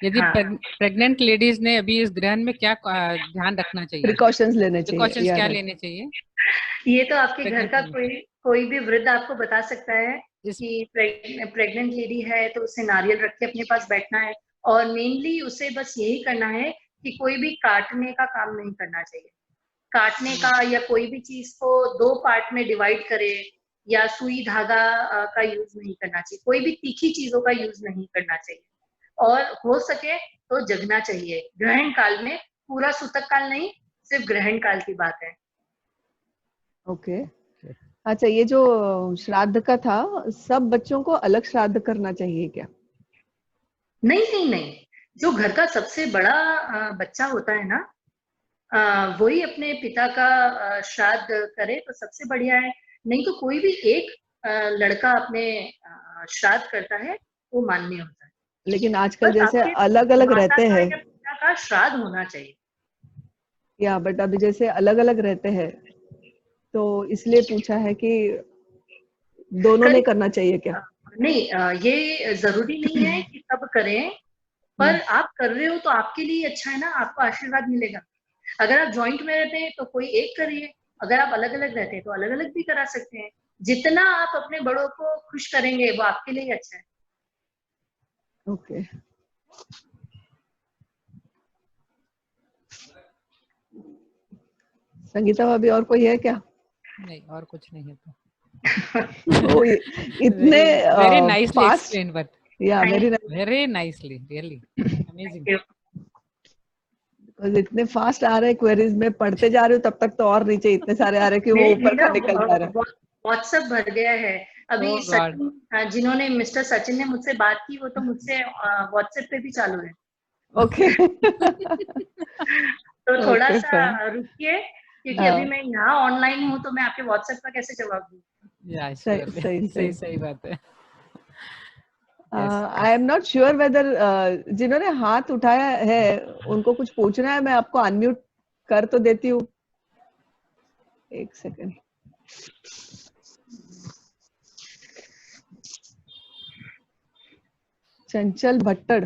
यदि प्रेग्नेंट लेडीज ने अभी इस ग्रहण में क्या ध्यान रखना चाहिए, प्रिकॉशंस लेने चाहिए, प्रिकॉशंस क्या लेने चाहिए? ये तो आपके घर का कोई भी वृद्ध आपको बता सकता है कि प्रेग्नेंट लेडी है तो उसे नारियल रख के अपने पास बैठना है, और मेनली उसे बस यही करना है कि कोई भी काटने का काम नहीं करना चाहिए। काटने का या कोई भी चीज को 2 पार्ट में डिवाइड करे या सुई धागा का यूज नहीं करना चाहिए। कोई भी तीखी चीजों का यूज नहीं करना चाहिए, और हो सके तो जगना चाहिए ग्रहण काल में। पूरा सूतक काल नहीं, सिर्फ ग्रहण काल की बात है। ओके अच्छा, ये जो श्राद्ध का था, सब बच्चों को अलग श्राद्ध करना चाहिए क्या? नहीं, जो घर का सबसे बड़ा बच्चा होता है ना, वही अपने पिता का श्राद्ध करे तो सबसे बढ़िया है। नहीं तो कोई भी एक लड़का अपने श्राद्ध करता है वो मान्य होता है। लेकिन आजकल जैसे अलग अलग रहते हैं, पिता का श्राद्ध होना चाहिए। या बट अभी जैसे अलग अलग रहते हैं तो इसलिए पूछा है कि दोनों ने करना चाहिए क्या? नहीं, ये जरूरी नहीं है कि सब करें, पर आप कर रहे हो तो आपके लिए अच्छा है ना, आपको आशीर्वाद मिलेगा। अगर आप जॉइंट में रहते हैं तो कोई एक करिए, अगर आप अलग अलग रहते हैं तो अलग अलग भी करा सकते हैं। जितना आप अपने बड़ों को खुश करेंगे वो आपके लिए अच्छा है। ओके संगीता भाभी, और कोई है क्या? नहीं, और कुछ नहीं है तो तो इतने very nicely explained, but yeah very nicely, really amazing. इतने फास्ट आ रहे क्वेरीज में, पढ़ते जा रहे हो तब तक तो और नीचे इतने सारे आ रहे कि वो ऊपर का निकल पा रहा है। व्हाट्सएप भर गया है अभी। जिन्होंने मिस्टर सचिन ने मुझसे बात की वो तो मुझसे व्हाट्सएप पे भी चालू है। ओके तो थोड़ा सा रुकिए, क्योंकि अभी मैं यहाँ ऑनलाइन हूँ तो मैं आपके व्हाट्सएप का कैसे जवाब दूँ? सही बात है। I am not sure whether जिन्होंने हाथ उठाया है उनको कुछ पूछना है। मैं आपको अनम्यूट कर तो देती हूँ, एक second. Chanchal Bhattad,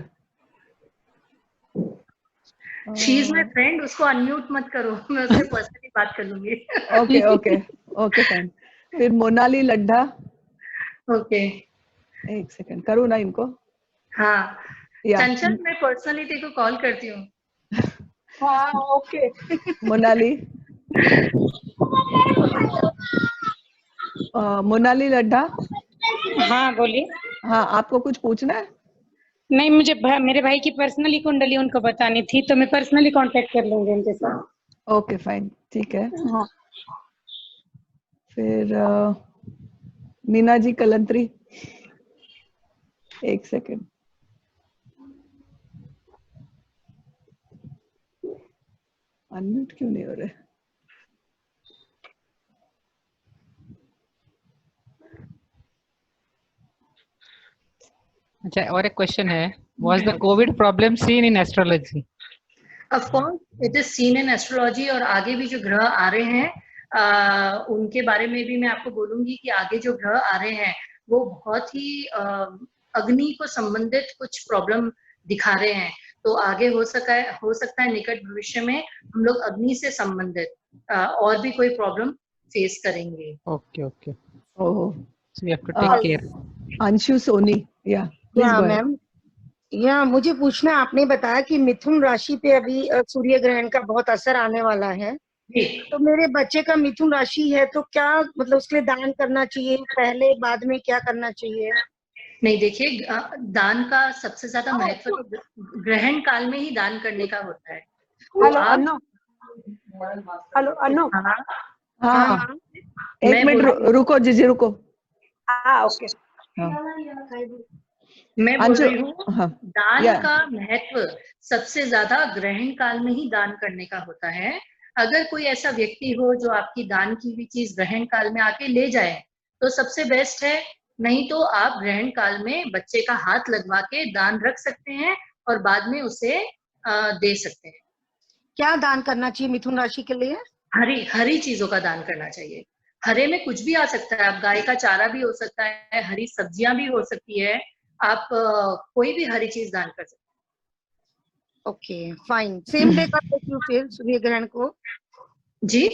she is my friend, उसको अनम्यूट मत करो, मैं उससे पर्सनली बात कर लूंगी। Okay fine. फिर मोनाली लड्ढा। ओके एक सेकंड, करूँ ना इनको? हाँ चंचल, मैं पर्सनली तेरे को कॉल करती हूँ। हाँ ओके मोनाली मोनाली लड्ढा। हाँ बोलिए। हाँ आपको कुछ पूछना है? नहीं, मुझे मेरे भाई की पर्सनली कुंडली उनको बतानी थी, तो मैं पर्सनली कांटेक्ट कर लूंगी उनके साथ। ओके फाइन, ठीक है। हाँ। फिर मीना जी कलंत्री, एक सेकंड। अनम्यूट क्यों नहीं हो रहे? अच्छा, और एक क्वेश्चन है, was the COVID problem seen in astrology? Of course, it is seen in astrology, और आगे भी जो ग्रह आ रहे हैं उनके बारे में भी मैं आपको बोलूंगी कि आगे जो ग्रह आ रहे हैं वो बहुत ही अग्नि को संबंधित कुछ प्रॉब्लम दिखा रहे हैं। तो आगे हो सकता है निकट भविष्य में हम लोग अग्नि से संबंधित और भी कोई प्रॉब्लम फेस करेंगे। Okay oh, so we have to take care. Anshu Soni, या प्लीज गो अहेड। मैम, या मुझे पूछना, आपने बताया कि मिथुन राशि पे अभी सूर्य ग्रहण का बहुत असर आने वाला है, तो मेरे बच्चे का मिथुन राशि है, तो क्या मतलब उसके लिए दान करना चाहिए, पहले बाद में क्या करना चाहिए? नहीं, देखिए, दान का सबसे ज्यादा महत्व तो ग्रहण काल में ही दान करने का होता है। हेलो अनु, हेलो अनु, हाँ, एक मिनट रुको जीजी, रुको। ओके, मैं बोल रही हूँ, हाँ, दान का महत्व सबसे ज्यादा ग्रहण काल में ही दान करने का होता है। अगर कोई ऐसा व्यक्ति हो जो आपकी दान की हुई चीज ग्रहण काल में आके ले जाए तो सबसे बेस्ट है, नहीं तो आप ग्रहण काल में बच्चे का हाथ लगवा के दान रख सकते हैं और बाद में उसे दे सकते हैं। क्या दान करना चाहिए मिथुन राशि के लिए? हरी चीजों का दान करना चाहिए। हरे में कुछ भी आ सकता है, आप गाय का चारा भी हो सकता है, हरी सब्जियां भी हो सकती है, आप कोई भी हरी चीज दान कर सकते हैं। Okay, fine. सेम डे कर सकती हूँ फिर सूर्य ग्रहण को? जी,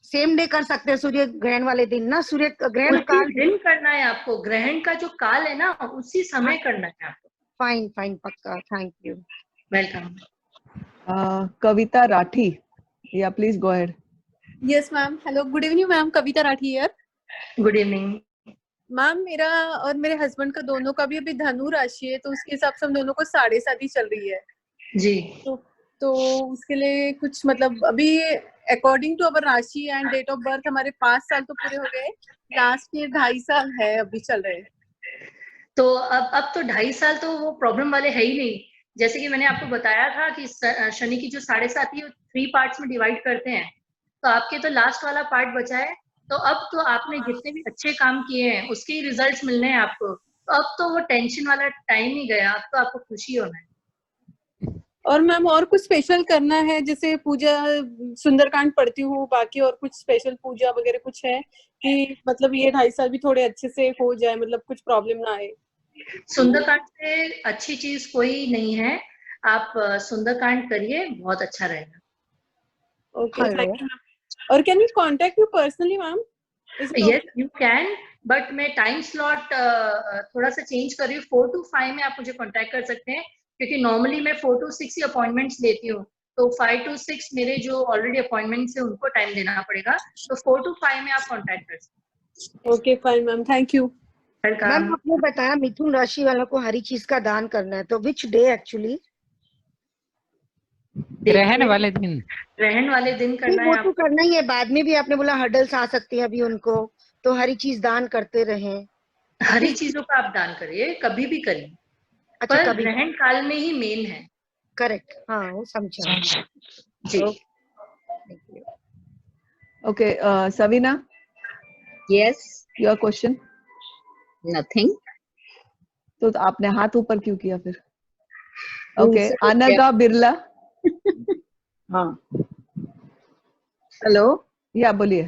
सेम डे कर सकते हैं सूर्य ग्रहण वाले दिन ना? सूर्य ग्रहण काल दिन करना है आपको, ग्रहण का जो काल है ना उसी समय करना है आपको। फाइन, पक्का, थैंक यू। वेलकम। कविता राठी, या please go ahead. Yes ma'am, hello, good evening ma'am, Kavita Rathi here. Good evening ma'am. मेरा और मेरे हस्बैंड का दोनों का भी अभी धनु राशि है, तो उसके हिसाब से हम दोनों को 7.5 चल रही है जी। तो उसके लिए कुछ मतलब अभी अकॉर्डिंग टू अवर राशि एंड डेट ऑफ बर्थ हमारे 5 साल तो पूरे हो गए, लास्ट ईयर 2.5 साल है अभी चल रहे। तो अब तो 2.5 साल तो वो प्रॉब्लम वाले है ही नहीं। जैसे कि मैंने आपको बताया था कि शनि की जो 7.5 है 3 पार्ट्स में डिवाइड करते हैं, तो आपके तो लास्ट वाला पार्ट बचा है। तो अब तो आपने जितने भी अच्छे काम किए हैं उसके ही रिजल्ट्स मिलने हैं आपको। तो अब तो वो टेंशन वाला टाइम ही गया, अब तो आपको खुशी होना है। और मैम और कुछ स्पेशल करना है, जैसे पूजा सुंदरकांड पढ़ती हूँ, बाकी और कुछ स्पेशल पूजा वगैरह कुछ है कि मतलब ये 2.5 साल भी थोड़े अच्छे से हो जाए, मतलब कुछ प्रॉब्लम ना आए? सुंदरकांड से अच्छी चीज कोई नहीं है, आप सुंदरकांड करिए, बहुत अच्छा रहेगा। Okay, thank you. और can you contact you personally ma'am? Yes you can, but मैं टाइम स्लॉट थोड़ा सा चेंज कर रही हूँ। 4 to 5 में आप मुझे कांटेक्ट कर सकते हैं, क्योंकि नॉर्मली मैं 4 to 6 ही अपॉइंटमेंट्स लेती हूँ। तो 5 to 6 मेरे जो ऑलरेडी अपॉइंटमेंट्स है उनको टाइम देना पड़ेगा, तो 4 to 5 में आप कांटेक्ट कर सकते हैं। Okay, fine ma'am, thank you. Ma'am, आपने बताया मिथुन राशि वालों को हरी चीज का दान करना है, तो विच डे एक्चुअली? ग्रहण वाले दिन। ग्रहण वाले दिन करना है। वो तो करना ही है, बाद में भी आपने बोला हर्डल्स आ सकती है अभी उनको, तो हरी चीज दान करते रहें। हरी चीजों का आप दान करिए, कभी भी करिए। अच्छा, पर कभी ग्रहण काल में ही मेन है। करेक्ट, हाँ वो समझा जी। Okay, Savina, yes, your question. Nothing. तो आपने हाथ ऊपर क्यों किया फिर? ओके, अनगा बिरला। हाँ, हेलो, या बोलिए।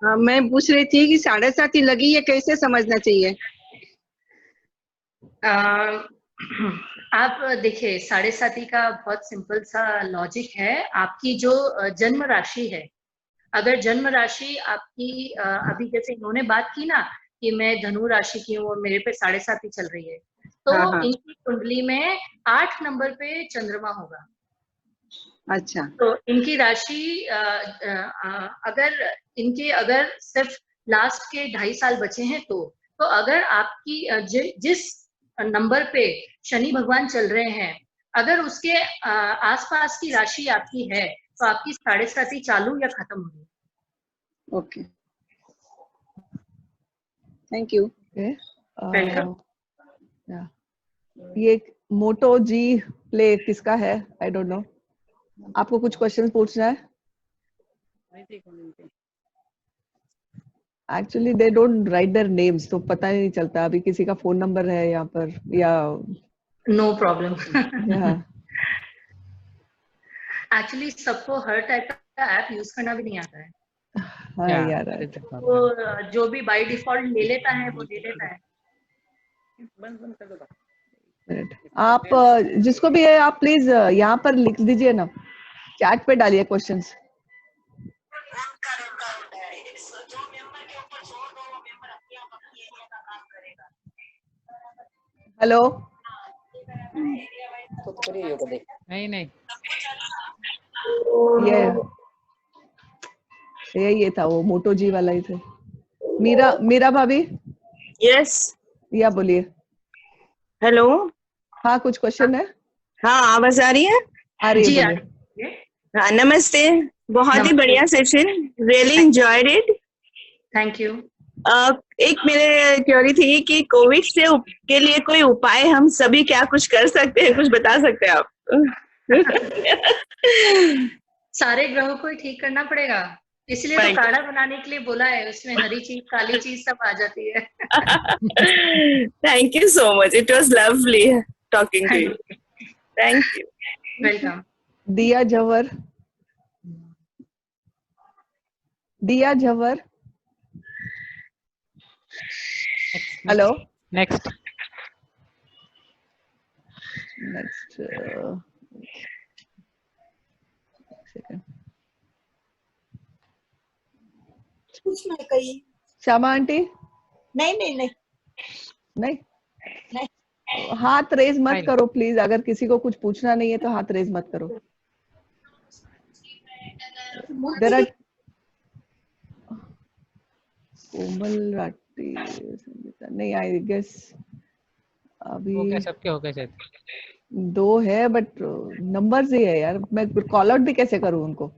हाँ, मैं पूछ रही थी कि 7.5 लगी है, कैसे समझना चाहिए? आप देखिए, 7.5 का बहुत सिंपल सा लॉजिक है। आपकी जो जन्म राशि है, अगर जन्म राशि आपकी अभी जैसे इन्होंने बात की ना कि मैं धनु राशि की हूँ और मेरे पे 7.5 चल रही है, तो हाँ। इनकी कुंडली में 8 नंबर पे चंद्रमा होगा। अच्छा, तो इनकी राशि अगर सिर्फ लास्ट के 2.5 साल बचे हैं, तो अगर आपकी जिस नंबर पे शनि भगवान चल रहे हैं, अगर उसके आसपास की राशि आपकी है, तो आपकी 7.5 चालू या खत्म होगी। Okay, thank you. ये मोटो जी प्ले किसका है? I don't know. आपको कुछ क्वेश्चन पूछना है? Actually they don't write their names, तो पता ही नहीं चलता अभी किसी का फोन नंबर है यहाँ पर या नो प्रॉब्लम। एक्चुअली सबको हर टाइप ऐप यूज करना भी नहीं आता है। हाँ यार, वो जो भी बाय डिफॉल्ट ले लेता है वो ले लेता है। आप जिसको भी है आप प्लीज यहाँ पर लिख दीजिए ना, चैट पे डालिए क्वेश्चंस। हेलो, नहीं ये था वो मोटो जी वाला ही थे। मीरा भाभी। यस, या बोलिए। हेलो। हाँ, कुछ क्वेश्चन है? हाँ, आवाज आ रही है? आ रही है, बोलिए। हाँ, नमस्ते। बहुत ही बढ़िया session, really enjoyed it. Thank you. एक मेरे क्वेरी थी कि कोविड के लिए कोई उपाय हम सभी क्या कुछ कर सकते हैं, कुछ बता सकते हैं आप? सारे ग्रहों को ही ठीक करना पड़ेगा, इसलिए तो काढ़ा बनाने के लिए बोला है, उसमें हरी चीज काली चीज सब आ जाती है। Thank you so much, it was lovely talking to you. Thank you. Welcome. Diya Jawar. Hello. Next. पूछना है कहीं? श्यामा आंटी। नहीं। हाथ रेज मत करो प्लीज, अगर किसी को कुछ पूछना नहीं है तो हाथ रेज मत करो। देयर आर कोमल राठी, नहीं आई गेस अभी हो गया, सबके हो गए शायद। 2 है बट नंबर्स ही है यार, मैं कॉल आउट भी कैसे करूं उनको?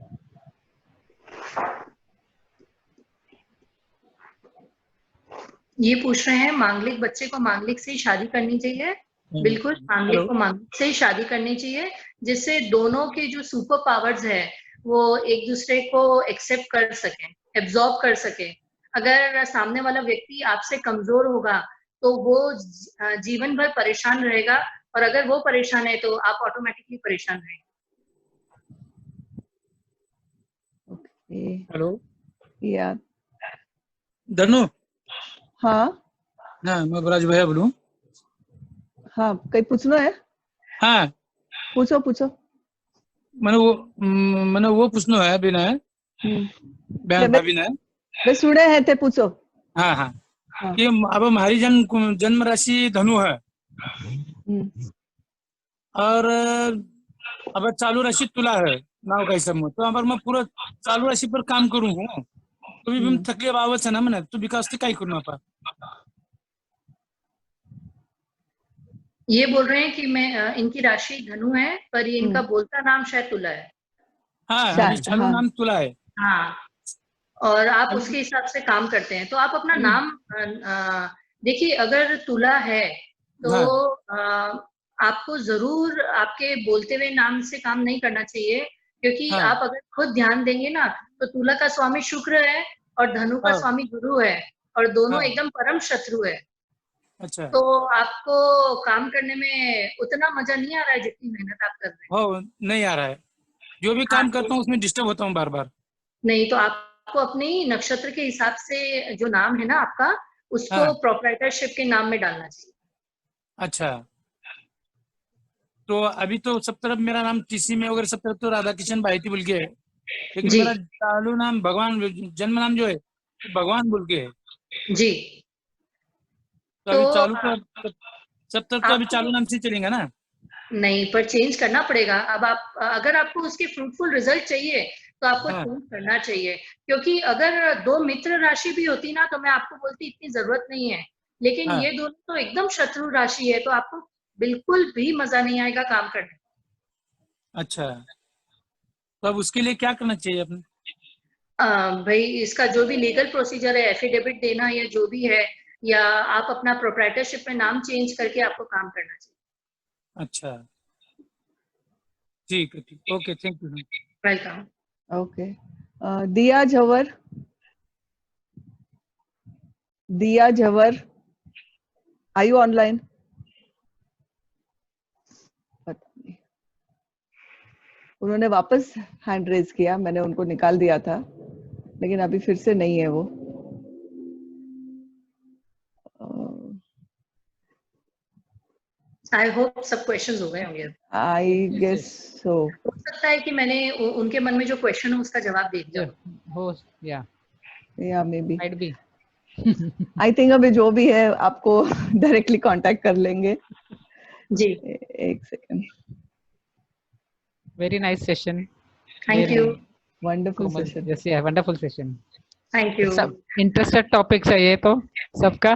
ये पूछ रहे हैं मांगलिक बच्चे को मांगलिक से ही शादी करनी चाहिए? बिल्कुल, मांगलिक को मांगलिक से ही शादी करनी चाहिए, जिससे दोनों के जो सुपर पावर्स है वो एक दूसरे को एक्सेप्ट कर सके, एब्जॉर्ब कर सके। अगर सामने वाला व्यक्ति आपसे कमजोर होगा तो वो जीवन भर परेशान रहेगा, और अगर वो परेशान है तो आप ऑटोमेटिकली परेशान रहेंगे। हेलो या धनु। हाँ मैं बराज भैया बोलूं। हाँ, कहीं पूछना है? हाँ, पूछो। मैंने वो पूछना है बिना बहन भाभी ने वे सुने हैं थे, पूछो। हाँ कि अब हमारी जन्म राशि धनु है और अब चालू राशि तुला है नाव का हिसाब में, तो अगर मैं पूरा चालू राशि पर काम करूँ हूँ तो भी तकलीफ आवत है ना मैंने, तो विकास काय करू पा। ये बोल रहे हैं कि मैं इनकी राशि धनु है पर ये इनका बोलता नाम शायद तुला है। हाँ, चालू नाम तुला है। हाँ, और आप उसके हिसाब से काम करते हैं, तो आप अपना नाम देखिए। अगर तुला है तो आपको जरूर आपके बोलते हुए नाम से काम नहीं करना चाहिए, क्योंकि आप अगर खुद ध्यान देंगे ना तो तुला का स्वामी शुक्र है और धनु का स्वामी गुरु है, और दोनों एकदम परम शत्रु है। अच्छा। तो आपको काम करने में उतना मजा नहीं आ रहा है जितनी मेहनत आप कर रहे हैं। हो नहीं आ रहा है, जो भी काम करता हूँ उसमें डिस्टर्ब होता हूँ बार बार। नहीं, तो आपको अपने नक्षत्र के हिसाब से जो नाम है ना आपका, उसको प्रोप्राइटरशिप के नाम में डालना चाहिए। अच्छा, तो अभी तो सब तरफ मेरा नाम टीसी में वगैरह सब तरफ तो राधा किशन भाईती बोल के है, लेकिन मेरा चालू नाम भगवान, जन्म नाम जो है भगवान बोल के है जी। तो अभी चालू तो सब तरफ तो अभी चालू नाम से चलेगा ना? नहीं, पर चेंज करना पड़ेगा। अब आप अगर आपको उसके फ्रूटफुल रिजल्ट चाहिए तो आपको चेंज करना चाहिए, क्योंकि अगर 2 मित्र राशि भी होती ना तो मैं आपको बोलती इतनी जरूरत नहीं है, लेकिन ये दोनों तो एकदम शत्रु राशि है, तो आपको बिल्कुल भी मजा नहीं आएगा काम करने। अच्छा, तो अब उसके लिए क्या करना चाहिए अपने? भाई इसका जो भी लीगल प्रोसीजर है, एफिडेविट देना या जो भी है, या आप अपना प्रोप्राइटरशिप में नाम चेंज करके आपको काम करना चाहिए। अच्छा, ठीक है, ठीक, okay, thank you. Welcome. Okay, दिया झवर, आर यू ऑनलाइन? उन्होंने वापस हैंड रेज किया, मैंने उनको निकाल दिया था, लेकिन अभी फिर से नहीं है वो। आई होप सब क्वेश्चंस हो गए होंगे। I guess so. हो सकता है कि मैंने उनके मन में जो क्वेश्चन है उसका जवाब दे दिया हो। या may be might be. I think अभी जो भी है आपको डायरेक्टली कांटेक्ट कर लेंगे। जी, एक second. Very nice session. Thank you. Wonderful session. Yes, या वंडरफुल सेशन। Thank you. सब इंटरेस्टेड टॉपिक्स है ये तो सबका।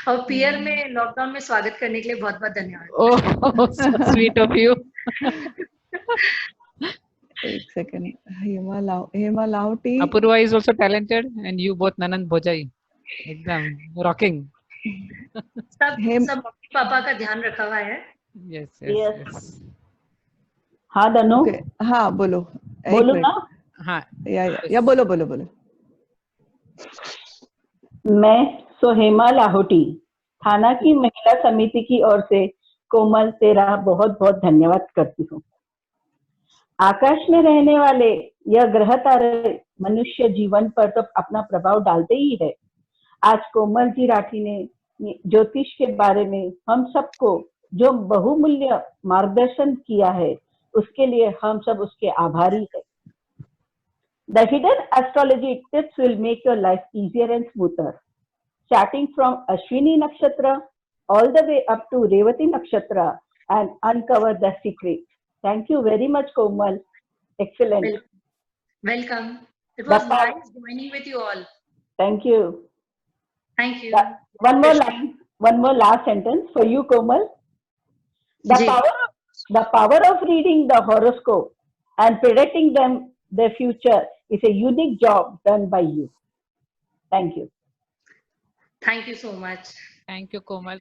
और पीयर में लॉकडाउन में स्वागत करने के लिए बहुत बहुत धन्यवाद। Oh, so sweet of you. एक second. Hema Lahoti. Apurva is also talented and you both ननंद भोजाई एकदम रॉकिंग। सब मम्मी पापा का ध्यान रखा हुआ है। Yes yes. हाँ दनु। हाँ बोलो। बोलो ना। हाँ या बोलो। मैं सोहेमा लाहोटी, थाना की महिला समिति की ओर से कोमल तेरा बहुत बहुत धन्यवाद करती हूँ। आकाश में रहने वाले यह ग्रह तारे मनुष्य जीवन पर तो अपना प्रभाव डालते ही है। आज कोमल जी राठी ने ज्योतिष के बारे में हम सबको जो बहुमूल्य मार्गदर्शन किया है, उसके लिए हम सब उसके आभारी है। The hidden astrology tips will make your life easier and smoother. Starting from Ashwini Nakshatra all the way up to Revati Nakshatra and uncover the secret. Thank you very much, Komal. Excellent. Welcome. It was nice joining with you all. Thank you. Thank you. One more line, one more last sentence for you, Komal. The power of reading the horoscope and predicting their future is a unique job done by you. Thank you. Thank you so much. Thank you, Komal.